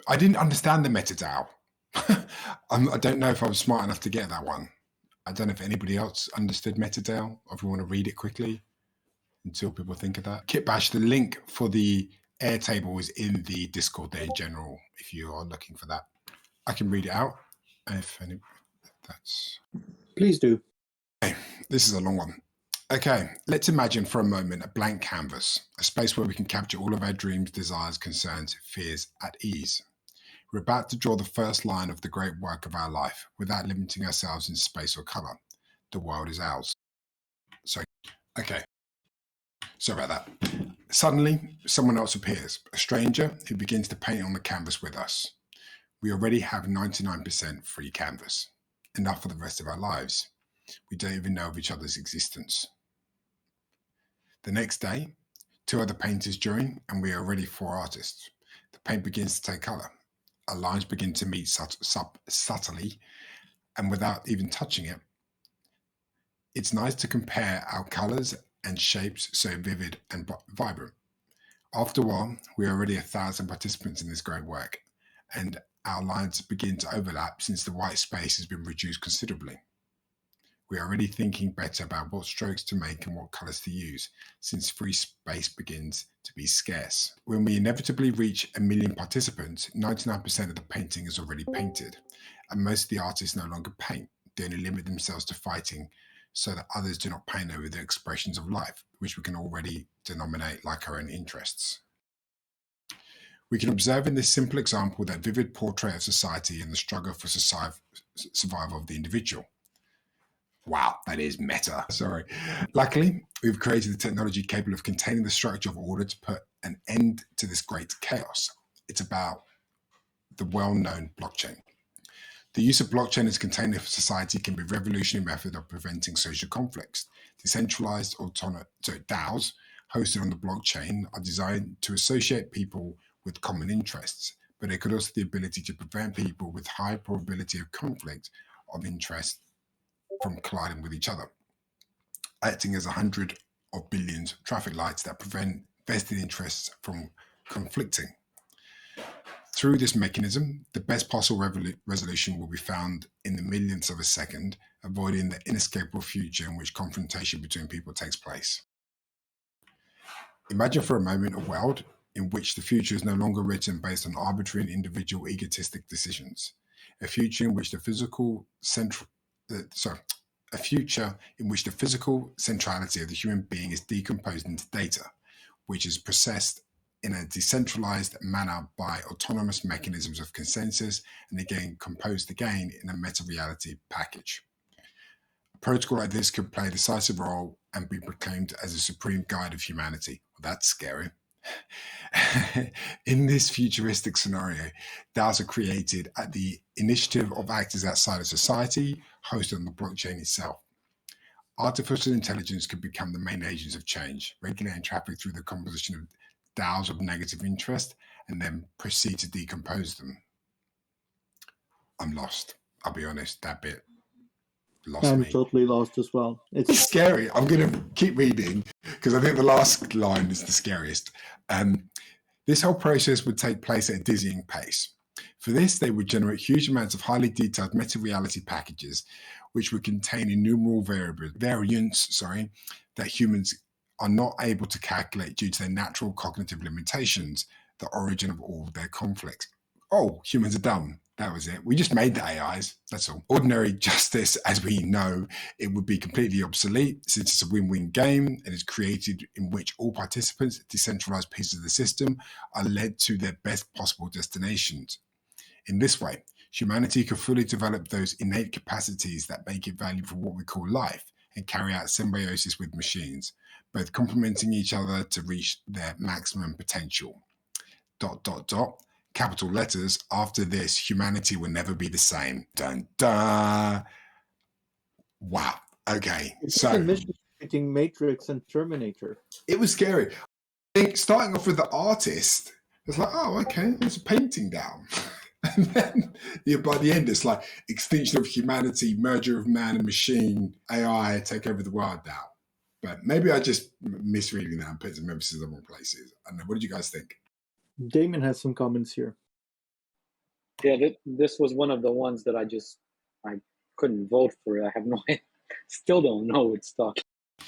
I didn't understand the Meta DAO. I don't know if I was smart enough to get that one. I don't know if anybody else understood Meta DAO, or if you want to read it quickly until people think of that. Kitbash, the link for the Airtable is in the Discord there in general, if you are looking for that. I can read it out if that's... Please do. Okay, this is a long one. Okay, let's imagine for a moment a blank canvas, a space where we can capture all of our dreams, desires, concerns, fears at ease. We're about to draw the first line of the great work of our life without limiting ourselves in space or color. The world is ours. So, okay. Sorry about that. Suddenly, someone else appears, a stranger who begins to paint on the canvas with us. We already have 99% free canvas, enough for the rest of our lives. We don't even know of each other's existence. The next day, 2 other painters join, and we are already 4 artists. The paint begins to take color. Our lines begin to meet subtly, and without even touching it. It's nice to compare our colors and shapes so vivid and vibrant. After a while, we are already 1,000 participants in this great work, and our lines begin to overlap since the white space has been reduced considerably. We are already thinking better about what strokes to make and what colors to use, since free space begins to be scarce. When we inevitably reach 1 million participants, 99% of the painting is already painted, and most of the artists no longer paint. They only limit themselves to fighting so that others do not paint over the expressions of life, which we can already denominate like our own interests. We can observe in this simple example that vivid portrait of society and the struggle for survival of the individual. Wow, that is meta. Sorry. Luckily, we've created the technology capable of containing the structure of order to put an end to this great chaos. It's about the well-known blockchain. The use of blockchain as a container for society can be a revolutionary method of preventing social conflicts. Decentralized DAOs hosted on the blockchain are designed to associate people with common interests, but they could also have the ability to prevent people with high probability of conflict of interest from colliding with each other, acting as 100 of billions of traffic lights that prevent vested interests from conflicting. Through this mechanism, the best possible resolution will be found in the millionths of a second, avoiding the inescapable future in which confrontation between people takes place. Imagine for a moment a world in which the future is no longer written based on arbitrary and individual egotistic decisions. A future in which the physical centrality of the human being is decomposed into data, which is processed in a decentralized manner by autonomous mechanisms of consensus and again composed again in a meta-reality package. A protocol like this could play a decisive role and be proclaimed as a supreme guide of humanity. Well, that's scary. In this futuristic scenario, DAOs are created at the initiative of actors outside of society, hosted on the blockchain itself. Artificial intelligence could become the main agents of change, regulating traffic through the composition of DAOs of negative interest, and then proceed to decompose them. I'm lost. I'll be honest, that bit lost I'm me. totally lost as well. It's scary. I'm going to keep reading because I think the last line is the scariest. This whole process would take place at a dizzying pace. For this, they would generate huge amounts of highly detailed meta-reality packages, which would contain innumerable variants that humans are not able to calculate due to their natural cognitive limitations, the origin of all their conflicts. Oh, humans are dumb. That was it. We just made the AIs. That's all. Ordinary justice, as we know, it would be completely obsolete since it's a win-win game and is created in which all participants, decentralized pieces of the system, are led to their best possible destinations. In this way, humanity could fully develop those innate capacities that make it valuable for what we call life and carry out symbiosis with machines, both complementing each other to reach their maximum potential. ... Capital letters, after this, humanity will never be the same. Dun dun. Wow. Okay. So Mission between Matrix and Terminator. it was scary. I think starting off with the artist, it's like, oh, okay, there's a painting down. And then by the end, it's like extinction of humanity, merger of man and machine, AI take over the world now. But maybe I just misreading that and put some emphasis in the wrong places. I don't know. What did you guys think? Damon has some comments here. Yeah, this was one of the ones that I couldn't vote for it. I have no idea. Still don't know it's stuck.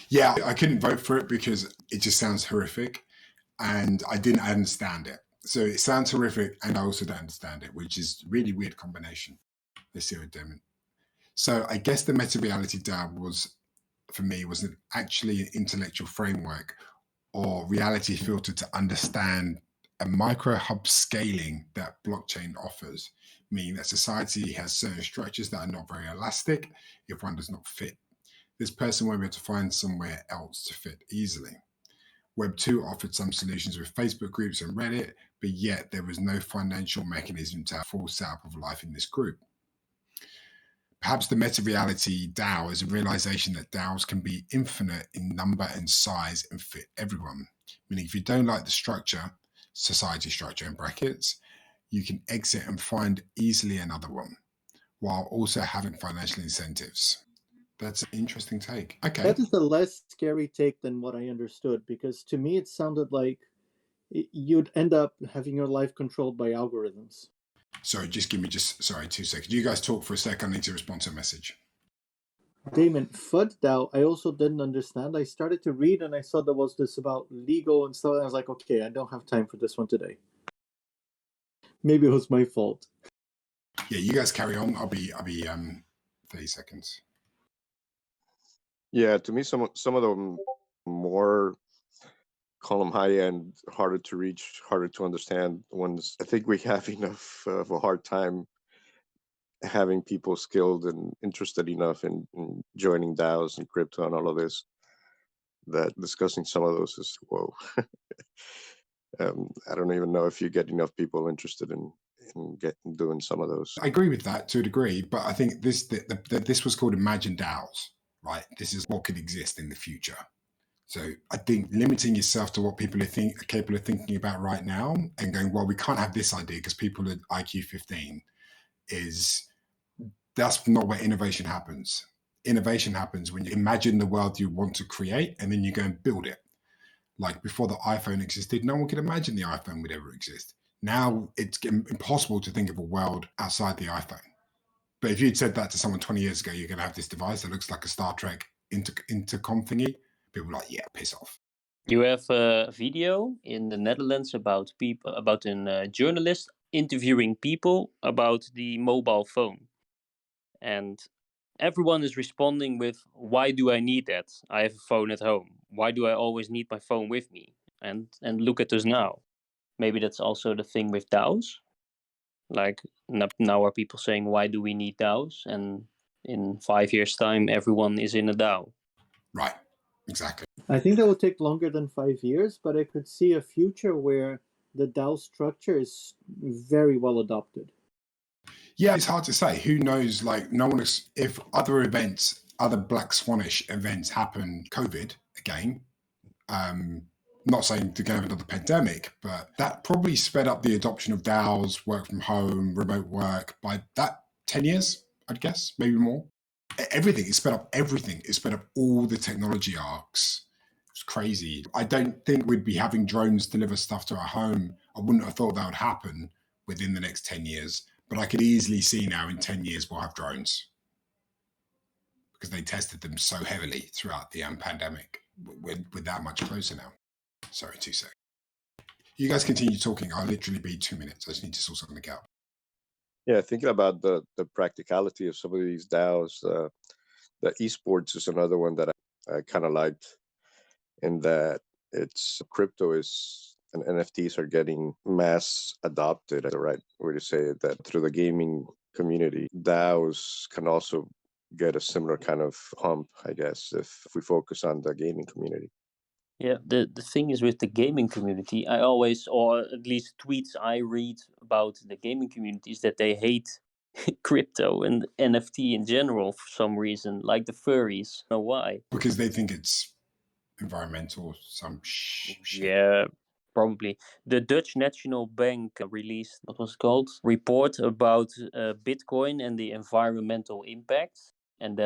Yeah, I couldn't vote for it because it just sounds horrific and I didn't understand it. So it sounds horrific and I also don't understand it, which is really weird combination. Let's see what Damon. So I guess the meta-reality DAO was, for me, was actually an intellectual framework or reality filter to understand a micro hub scaling that blockchain offers, meaning that society has certain structures that are not very elastic if one does not fit. This person won't be able to find somewhere else to fit easily. Web 2 offered some solutions with Facebook groups and Reddit, but yet there was no financial mechanism to have full setup of life in this group. Perhaps the meta-reality DAO is a realization that DAOs can be infinite in number and size and fit everyone. Meaning if you don't like the structure, society structure in brackets, you can exit and find easily another one, while also having financial incentives. That's an interesting take. Okay. That is a less scary take than what I understood, because to me it sounded like you'd end up having your life controlled by algorithms. Sorry, 2 seconds. You guys talk for a sec. I need to respond to a message. Damon, FUD DAO, I also didn't understand. I started to read and I saw there was this about legal and stuff. And I was like, okay, I don't have time for this one today. Maybe it was my fault. Yeah, you guys carry on. I'll be 30 seconds. Yeah, to me, some of them more column high end, harder to reach, harder to understand ones. I think we have enough of a hard time having people skilled and interested enough in joining DAOs and crypto and all of this, that discussing some of those is, whoa. I don't even know if you get enough people interested in doing some of those. I agree with that to a degree, but I think this was called Imagine DAOs, right? This is what could exist in the future. So I think limiting yourself to what people are capable of thinking about right now and going, well, we can't have this idea because people are IQ 15 that's not where innovation happens. Innovation happens when you imagine the world you want to create and then you go and build it. Like before the iPhone existed, no one could imagine the iPhone would ever exist. Now it's impossible to think of a world outside the iPhone. But if you'd said that to someone 20 years ago, you're going to have this device that looks like a Star Trek intercom thingy, people are like, yeah, piss off. You have a video in the Netherlands about a journalist interviewing people about the mobile phone. And everyone is responding with, why do I need that? I have a phone at home. Why do I always need my phone with me? And look at us now. Maybe that's also the thing with DAOs. Like now are people saying, why do we need DAOs? And in 5 years' time, everyone is in a DAO. Right, exactly. I think that will take longer than 5 years, but I could see a future where the DAO structure is very well adopted. Yeah, it's hard to say. Who knows? Like, no one if other events, other Black Swanish events happen, COVID again. Not saying to go have another pandemic, but that probably sped up the adoption of DAOs, work from home, remote work by that 10 years, I'd guess, maybe more. Everything is sped up. Everything is sped up. All the technology arcs. It's crazy. I don't think we'd be having drones deliver stuff to our home. I wouldn't have thought that would happen within the next 10 years. But I could easily see now in 10 years we'll have drones because they tested them so heavily throughout the pandemic. We're that much closer now. Sorry, 2 seconds. You guys continue talking. I'll literally be 2 minutes. I just need to sort something out. Yeah, thinking about the practicality of some of these DAOs, the esports is another one that I kind of liked, in that it's crypto is and NFTs are getting mass adopted, the right way to say it, that through the gaming community, DAOs can also get a similar kind of hump, I guess, if we focus on the gaming community. Yeah, the thing is with the gaming community, I always, or at least tweets I read about the gaming community, is that they hate crypto and NFT in general for some reason, like the furries. I don't know why. Because they think it's environmental, some shit. Yeah, probably. The Dutch National Bank released, what was it called? Report about Bitcoin and the environmental impact. And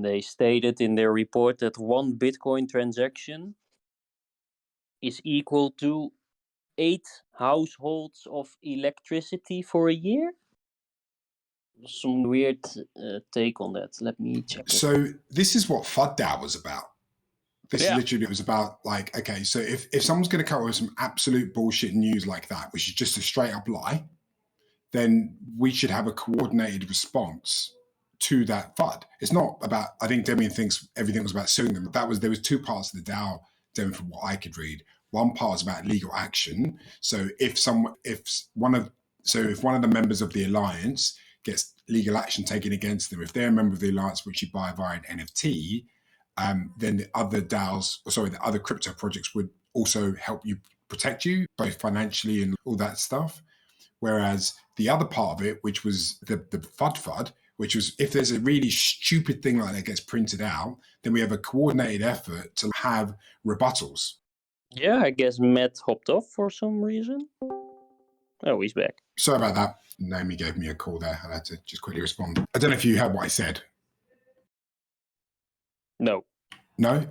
they stated in their report that one Bitcoin transaction is equal to 8 households of electricity for a year. Some weird take on that. Let me check. So this is what FUD was about. This literally was about, like, okay, so if someone's going to come up with some absolute bullshit news like that, which is just a straight up lie, then we should have a coordinated response to that FUD. It's not about, I think Demian thinks everything was about suing them. There was 2 parts of the DAO, Demian, from what I could read. One part is about legal action. So if one of the members of the alliance gets legal action taken against them, if they're a member of the alliance which you buy via an NFT, then the other the other crypto projects would also help you, protect you, both financially and all that stuff. Whereas the other part of it, which was the FUD, which was if there's a really stupid thing like that gets printed out, then we have a coordinated effort to have rebuttals. Yeah, I guess Matt hopped off for some reason. Oh, he's back. Sorry about that. Naomi gave me a call there. I had to just quickly respond. I don't know if you heard what I said. No.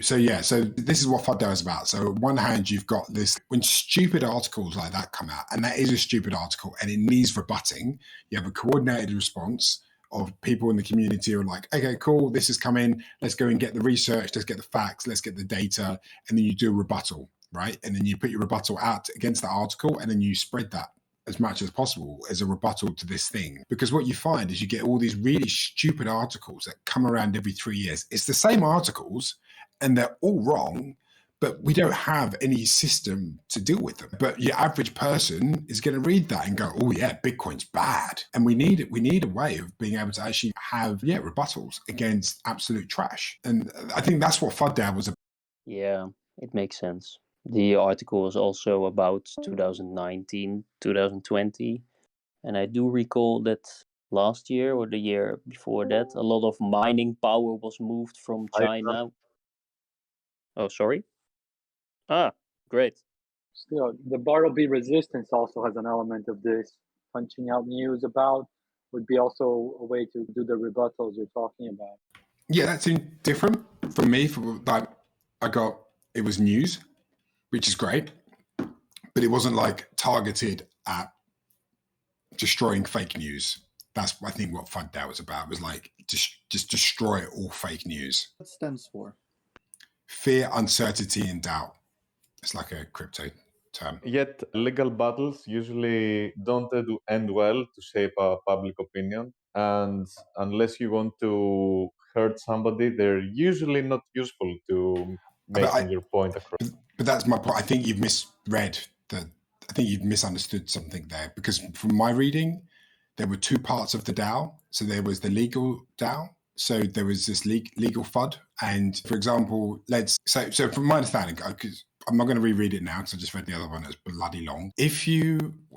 So this is what FUD is about. So on one hand, you've got this, when stupid articles like that come out, and that is a stupid article and it needs rebutting, you have a coordinated response of people in the community who are like, okay, cool, this is coming, let's go and get the research, let's get the facts, let's get the data, and then you do a rebuttal, right? And then you put your rebuttal out against that article, and then you spread that as much as possible as a rebuttal to this thing. Because what you find is you get all these really stupid articles that come around every 3 years. It's the same articles and they're all wrong, but we don't have any system to deal with them. But your average person is going to read that and go, oh yeah, Bitcoin's bad. And we need a way of being able to actually have rebuttals against absolute trash. And I think that's what FUD was about. Yeah, it makes sense. The article was also about 2019, 2020. And I do recall that last year or the year before that, a lot of mining power was moved from China. Oh, sorry? Ah, great. Still, the Bartleby resistance also has an element of this. Punching out news about would be also a way to do the rebuttals you're talking about. Yeah, that seemed different for me. It was news, which is great, but it wasn't like targeted at destroying fake news. That's, I think, what FUD was about. It was like just destroy all fake news. What stands for? Fear, uncertainty, and doubt. It's like a crypto term. Yet legal battles usually don't end well to shape a public opinion, and unless you want to hurt somebody, they're usually not useful to making your point across. But that's my point. I think you've misread I think you've misunderstood something there, because from my reading, there were two parts of the DAO. So there was the legal DAO. So there was this legal FUD. And for example, so from my understanding, because I'm not going to reread it now because I just read the other one that's bloody long.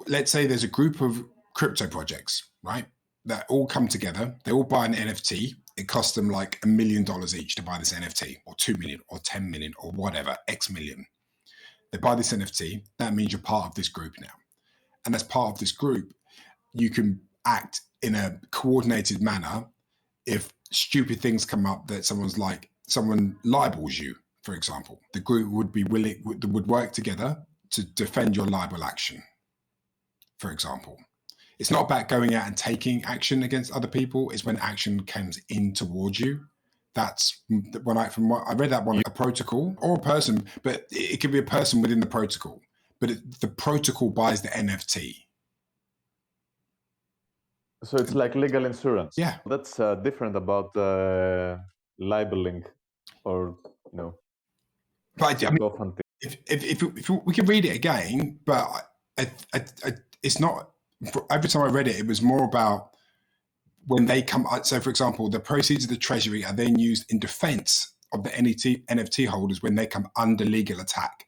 Let's say there's a group of crypto projects, right, that all come together, they all buy an NFT. It costs them like $1 million each to buy this NFT, or 2 million, or 10 million, or whatever, X million. They buy this NFT. That means you're part of this group now. And as part of this group, you can act in a coordinated manner. If stupid things come up that someone libels you, for example, the group would work together to defend your libel action, for example. It's not about going out and taking action against other people. It's when action comes in towards you. That's when I read that one, a protocol or a person, but it could be a person within the protocol. But the protocol buys the NFT. So it's like legal insurance. Yeah, that's different about libeling, or But I mean, if we can read it again, but it's not. Every time I read it, it was more about when they come. So, for example, the proceeds of the treasury are then used in defense of the NFT holders when they come under legal attack.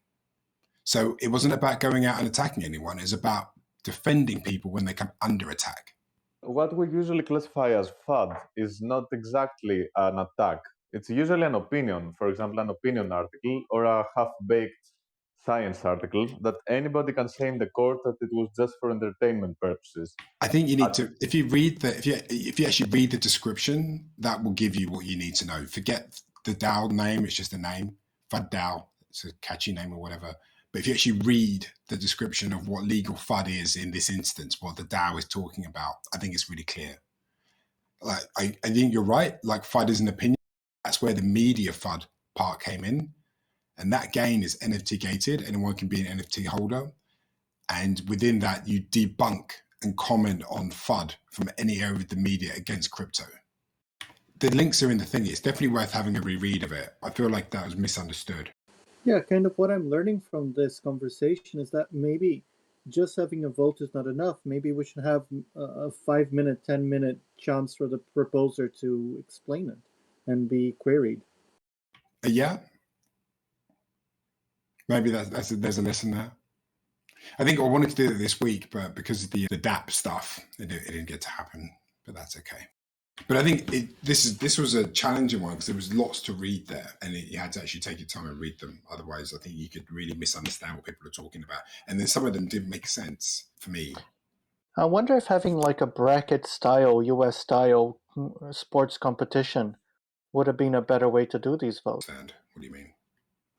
So it wasn't about going out and attacking anyone. It's about defending people when they come under attack. What we usually classify as FUD is not exactly an attack. It's usually an opinion, for example, an opinion article or a half-baked science article that anybody can say in the court that it was just for entertainment purposes. I think you need to, if you actually read the description, that will give you what you need to know. Forget the DAO name, it's just a name. FUD DAO, it's a catchy name or whatever. But if you actually read the description of what legal FUD is in this instance, what the DAO is talking about, I think it's really clear. Like I think you're right. Like FUD is an opinion. That's where the media FUD part came in. And that gain is NFT gated. Anyone can be an NFT holder. And within that, you debunk and comment on FUD from any area of the media against crypto. The links are in the thing. It's definitely worth having a reread of it. I feel like that was misunderstood. Yeah, kind of what I'm learning from this conversation is that maybe just having a vote is not enough. Maybe we should have a 5-minute, 10-minute chance for the proposer to explain it and be queried. Yeah. Maybe there's a lesson there. I think I wanted to do it this week, but because of the DApp stuff, it didn't get to happen. But that's okay. But I think this was a challenging one because there was lots to read there, and you had to actually take your time and read them. Otherwise, I think you could really misunderstand what people are talking about. And then some of them didn't make sense for me. I wonder if having like a bracket style, US style sports competition would have been a better way to do these votes. What do you mean?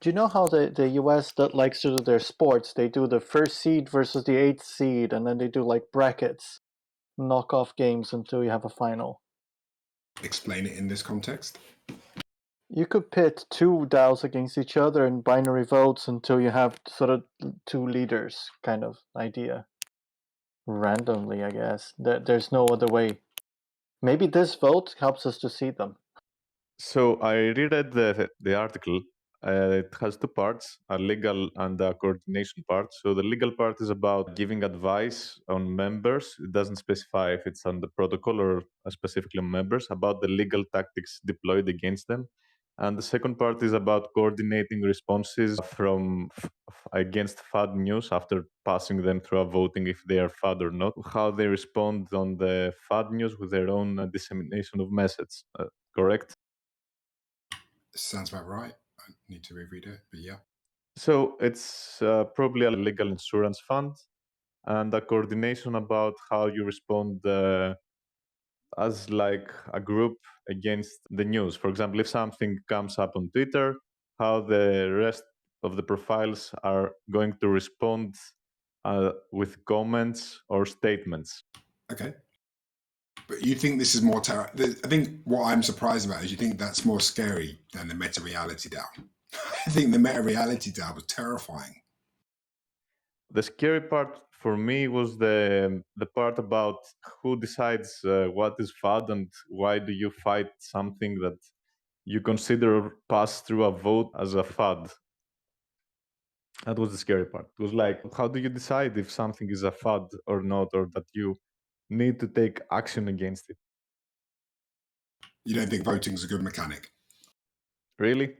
Do you know how the US that likes to do their sports? They do the first seed versus the 8th seed, and then they do like brackets, knock-off games until you have a final. Explain it in this context. You could pit two DAOs against each other in binary votes until you have sort of two leaders kind of idea. Randomly, I guess. There's no other way. Maybe this vote helps us to see them. So I reread the article, It has two parts, a legal and a coordination part. So the legal part is about giving advice on members. It doesn't specify if it's on the protocol or specifically on members about the legal tactics deployed against them. And the second part is about coordinating responses from against FUD news after passing them through a voting if they are FUD or not, how they respond on the FUD news with their own dissemination of message. Correct? Sounds about right. I need to reread it, but yeah. So it's probably a legal insurance fund and a coordination about how you respond as like a group against the news. For example, if something comes up on Twitter, how the rest of the profiles are going to respond with comments or statements. Okay. But you think this is more I think what I'm surprised about is you think that's more scary than the meta reality DAO. I think the meta reality DAO was terrifying. The scary part for me was the part about who decides what is FUD and why do you fight something that you consider pass through a vote as a FUD. That was the scary part. It was like, how do you decide if something is a FUD or not, or that you need to take action against it? You don't think voting is a good mechanic? Really?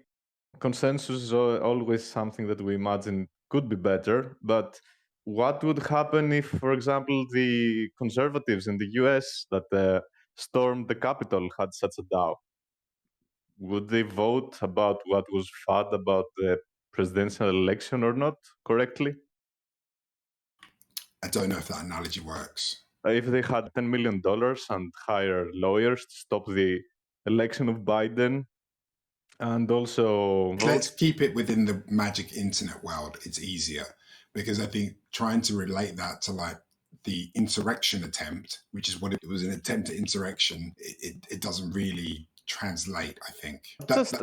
Consensus is always something that we imagine could be better, but what would happen if, for example, the conservatives in the US that stormed the Capitol had such a DAO? Would they vote about what was FUD about the presidential election or not correctly? I don't know if that analogy works. If they had $10 million and hire lawyers to stop the election of Biden and also Let's vote. keep it within the magic internet world. It's easier because I think trying to relate that to like the insurrection attempt, which is what it was, an attempt at insurrection, it doesn't really translate, I think.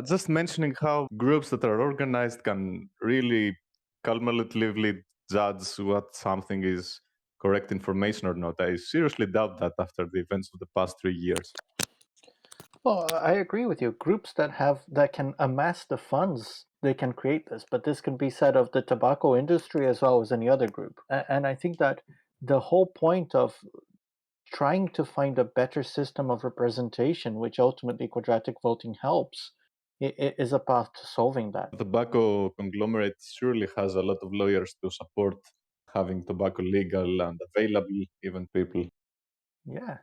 Just mentioning how groups that are organized can really cumulatively judge what something is correct information or not. I seriously doubt that after the events of the past 3 years. Well, I agree with you. Groups that can amass the funds, they can create this, but this can be said of the tobacco industry as well as any other group. And I think that the whole point of trying to find a better system of representation, which ultimately quadratic voting helps, is a path to solving that. The tobacco conglomerate surely has a lot of lawyers to support having tobacco legal and available even people. Yeah.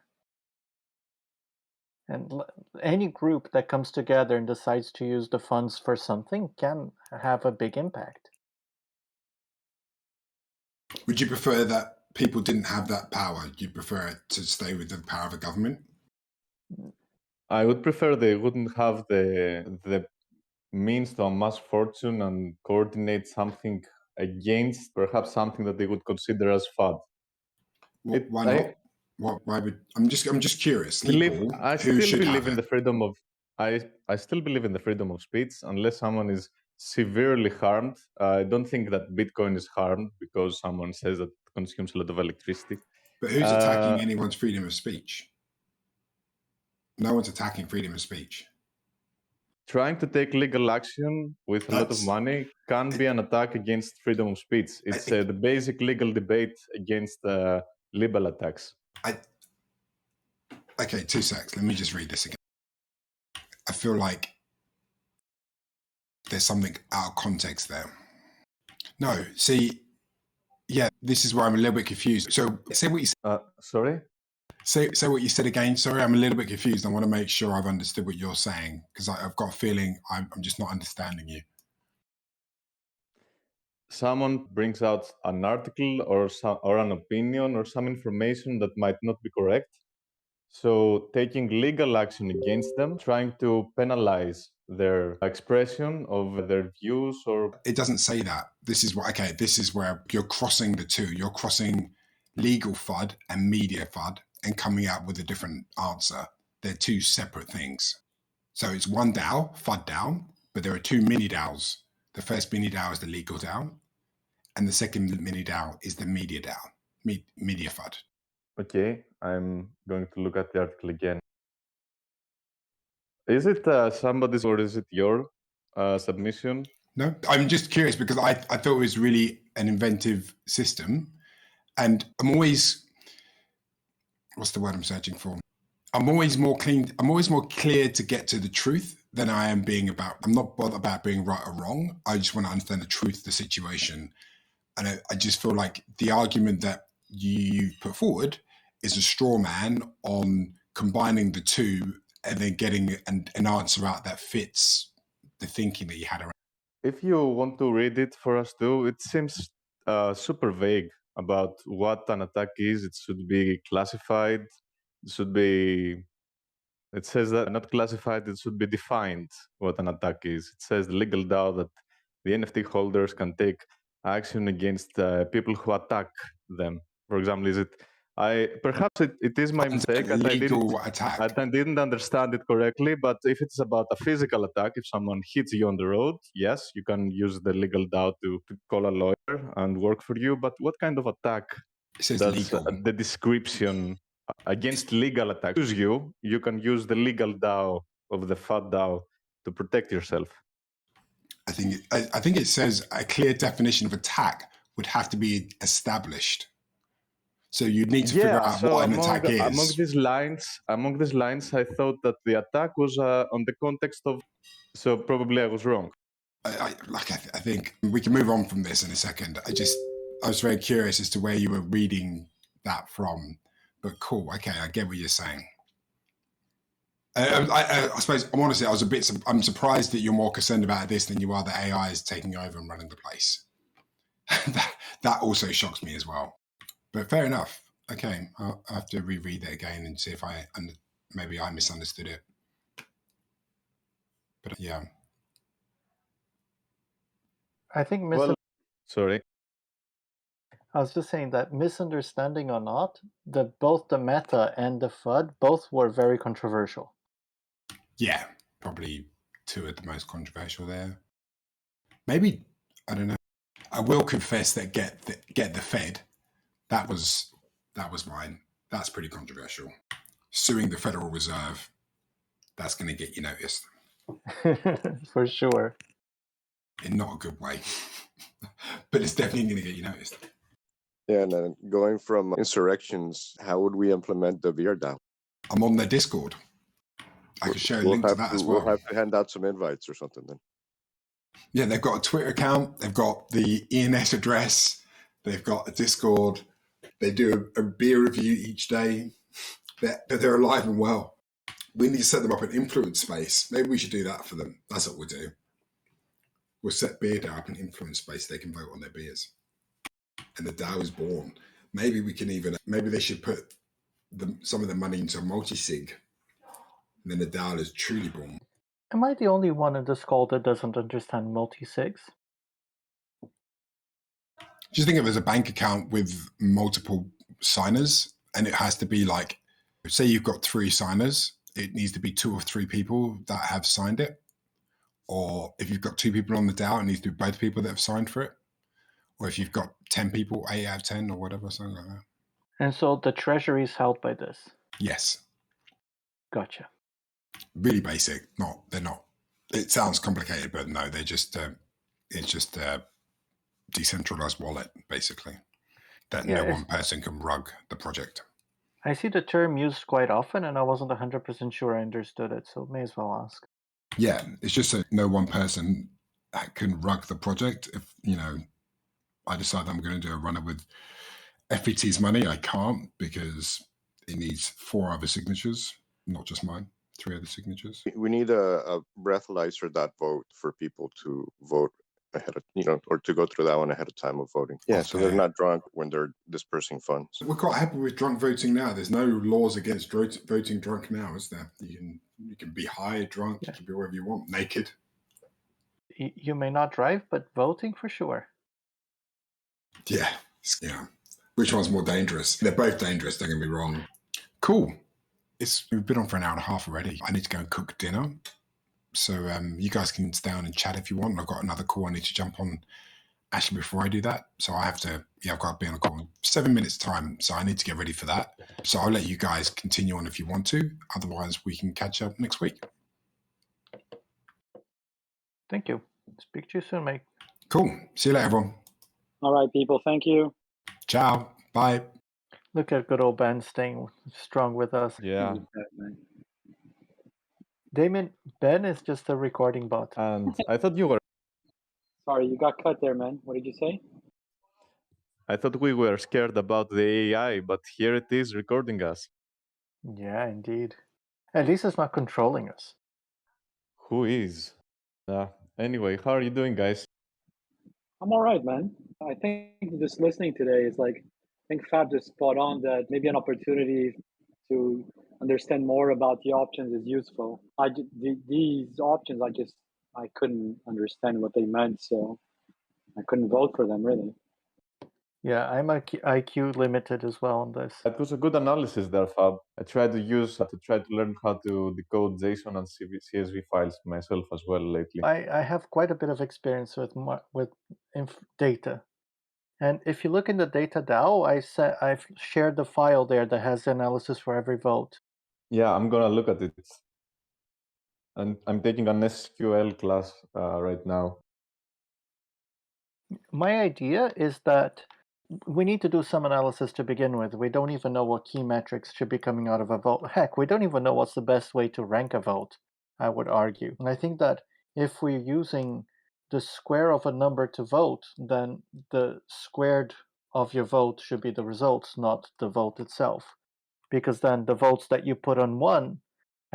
And any group that comes together and decides to use the funds for something can have a big impact. Would you prefer that people didn't have that power? You'd prefer it to stay with the power of a government? I would prefer they wouldn't have the means to amass fortune and coordinate something against perhaps something that they would consider as FUD. Why not? Why would I'm just curious. I still believe in the freedom of I still believe in the freedom of speech unless someone is severely harmed. I don't think that Bitcoin is harmed because someone says that it consumes a lot of electricity. But who's attacking anyone's freedom of speech? No one's attacking freedom of speech. Trying to take legal action with a lot of money can be an attack against freedom of speech. It's the basic legal debate against liberal attacks. Okay, 2 secs. Let me just read this again. I feel like there's something out of context there. No, see, yeah, this is where I'm a little bit confused. So say what you said. Sorry? Say what you said again. Sorry, I'm a little bit confused. I want to make sure I've understood what you're saying because I've got a feeling I'm just not understanding you. Someone brings out an article or an opinion or some information that might not be correct. So taking legal action against them, trying to penalize their expression of their views or... It doesn't say that. This is where you're crossing the two. You're crossing legal FUD and media FUD and coming out with a different answer. They're two separate things. So it's one DAO, FUD DAO, but there are two mini DAOs. The first mini DAO is the legal DAO, and the second mini DAO is the media DAO, media FUD. Okay, I'm going to look at the article again. Is it somebody's or is it your submission? No, I'm just curious because I thought it was really an inventive system, and I'm always, what's the word I'm searching for? I'm always more clear to get to the truth than I am being about. I'm not bothered about being right or wrong. I just want to understand the truth of the situation. And I just feel like the argument that you put forward is a straw man on combining the two and then getting an answer out that fits the thinking that you had around. If you want to read it for us too, it seems super vague about what an attack is. It should be classified. It should be. It says that not classified. It should be defined what an attack is. It says the legal DAO that the NFT holders can take action against people who attack them. For example, is it? Perhaps it is my mistake. Legal attack. I didn't understand it correctly, but if it's about a physical attack, if someone hits you on the road, yes, you can use the legal DAO to call a lawyer and work for you. But what kind of attack? It says That's legal. the description against legal attacks. You can use the legal DAO of the FAT DAO to protect yourself. I think it says a clear definition of attack would have to be established. So you'd need to figure out what an attack is. Among these lines, I thought that the attack was on the context of. So probably I was wrong. I think we can move on from this in a second. I was very curious as to where you were reading that from, but cool. Okay, I get what you're saying. I suppose honestly, I'm surprised that you're more concerned about this than you are that AI is taking over and running the place. that also shocks me as well. But fair enough. Okay, I'll have to reread it again and see if maybe I misunderstood it. But yeah. I think sorry. I was just saying that, misunderstanding or not, both the meta and the FUD both were very controversial. Yeah, probably two of the most controversial there. Maybe, I don't know. I will confess that get the Fed, that was mine. That's pretty controversial. Suing the Federal Reserve, that's going to get you noticed. For sure. In not a good way, but it's definitely going to get you noticed. Yeah, and then going from insurrections, how would we implement the VR DAO? I'm on their Discord. I can share a link to that as well. We'll have to hand out some invites or something then. Yeah, they've got a Twitter account. They've got the ENS address. They've got a Discord. They do a beer review each day. They're alive and well. We need to set them up an influence space. Maybe we should do that for them. That's what we'll do. We'll set beer DAO up an influence space. They can vote on their beers. And the DAO is born. Maybe they should put some of the money into a multi-sig. And then the DAO is truly born. Am I the only one in this call that doesn't understand multi-sigs? Just think of it as a bank account with multiple signers, and it has to be like, say you've got 3 signers, it needs to be 2 or 3 people that have signed it. Or if you've got 2 people on the DAO, it needs to be both people that have signed for it. Or if you've got 10 people, 8 out of 10 or whatever, something like that. And so the treasury is held by this? Yes. Gotcha. Really basic. They're not. It sounds complicated, but no, they're just, it's just a decentralized wallet, basically, that no one person can rug the project. I see the term used quite often, and I wasn't 100% sure I understood it, so may as well ask. Yeah, it's just so no one person can rug the project. If, I decide I'm going to do a runner with FET's money, I can't, because it needs 4 other signatures, not just mine, 3 other signatures. We need a breathalyzer.vote for people to vote ahead of, or to go through that one ahead of time of voting. Yeah, so they're not drunk when they're dispersing funds. We're quite happy with drunk voting now. There's no laws against voting drunk now, is there? You can be high, drunk, you can be wherever you want, naked. You may not drive, but voting for sure. Yeah. Which one's more dangerous? They're both dangerous, don't get me wrong. Cool. We've been on for an hour and a half already. I need to go and cook dinner. So you guys can stay on and chat if you want. I've got another call I need to jump on actually before I do that. So I've got to be on a call in 7 minutes time. So I need to get ready for that. So I'll let you guys continue on if you want to. Otherwise, we can catch up next week. Thank you. Speak to you soon, mate. Cool. See you later, everyone. All right, people. Thank you. Ciao. Bye. Look at good old Ben staying strong with us. Yeah. Damien, Ben is just a recording bot. And I thought you were. Sorry, you got cut there, man. What did you say? I thought we were scared about the AI, but here it is recording us. Yeah, indeed. At least it's not controlling us. Who is? Anyway, how are you doing, guys? I'm all right, man. I think just listening today is like, I think Fab just spot on that maybe an opportunity to understand more about the options is useful. These options, I couldn't understand what they meant, so I couldn't vote for them really. Yeah, I'm IQ limited as well on this. That was a good analysis there, Fab. I tried to use to try to learn how to decode JSON and CSV files myself as well lately. I have quite a bit of experience with data. And if you look in the data DAO, I've shared the file there that has the analysis for every vote. Yeah, I'm gonna look at it. And I'm taking an SQL class right now. My idea is that we need to do some analysis to begin with. We don't even know what key metrics should be coming out of a vote. Heck, we don't even know what's the best way to rank a vote, I would argue. And I think that if we're using the square of a number to vote, then the squared of your vote should be the results, not the vote itself. Because then the votes that you put on 1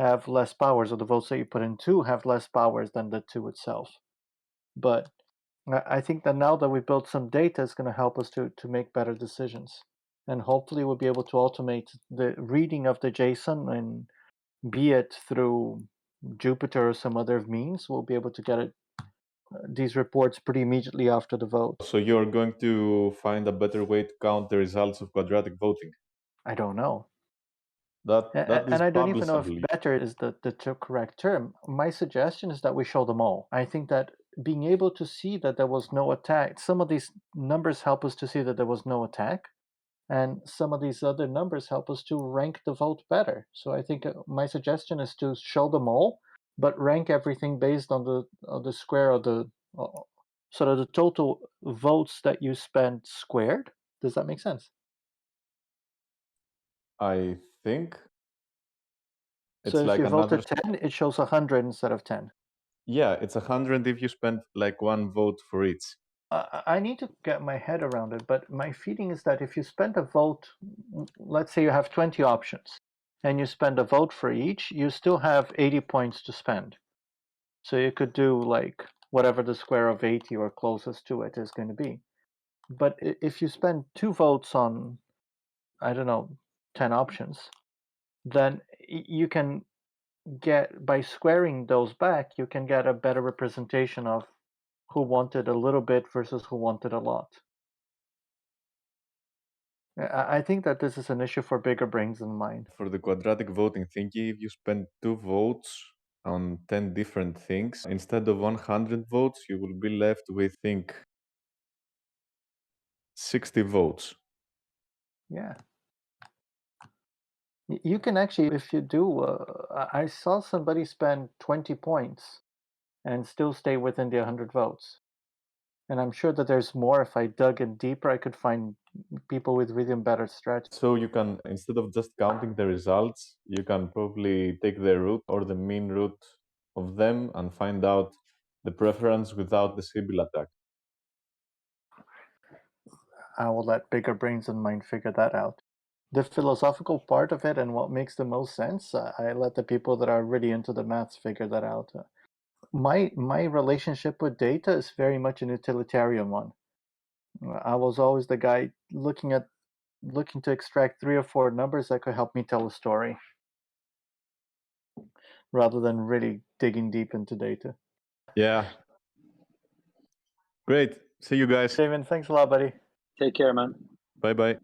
have less powers, or the votes that you put in 2 have less powers than the 2 itself. But I think that now that we built some data, it's going to help us to make better decisions. And hopefully we'll be able to automate the reading of the JSON, and be it through Jupyter or some other means, we'll be able to get these reports pretty immediately after the vote. So you're going to find a better way to count the results of quadratic voting? I don't know. That is and I don't even know if publishable. better is the correct term. My suggestion is that we show them all. I think that being able to see that there was no attack, some of these numbers help us to see that there was no attack, and some of these other numbers help us to rank the vote better. So I think my suggestion is to show them all, but rank everything based on the square of the sort of the total votes that you spent squared. Does that make sense? I think it's So if like you another. voted 10, it shows 100 instead of 10. Yeah, it's 100 if you spend like 1 vote for each. I need to get my head around it, but my feeling is that if you spend a vote, let's say you have 20 options, and you spend a vote for each, you still have 80 points to spend. So you could do like whatever the square of 80 or closest to it is going to be. But if you spend 2 votes on, I don't know, 10 options, then you can get, by squaring those back, you can get a better representation of who wanted a little bit versus who wanted a lot. I think that this is an issue for bigger brains than mine. For the quadratic voting thingy, if you spend 2 votes on 10 different things, instead of 100 votes, you will be left with, I think, 60 votes. Yeah. You can actually, if you do, I saw somebody spend 20 points and still stay within the 100 votes. And I'm sure that there's more. If I dug in deeper, I could find people with even better strategies. So you can, instead of just counting the results, you can probably take the root or the mean root of them and find out the preference without the Sybil attack. I will let bigger brains than mine figure that out. The philosophical part of it and what makes the most sense, I let the people that are really into the maths figure that out. My relationship with data is very much an utilitarian one. I was always the guy looking to extract 3 or 4 numbers that could help me tell a story, rather than really digging deep into data. Yeah. Great. See you guys. Damon, thanks a lot, buddy. Take care, man. Bye-bye.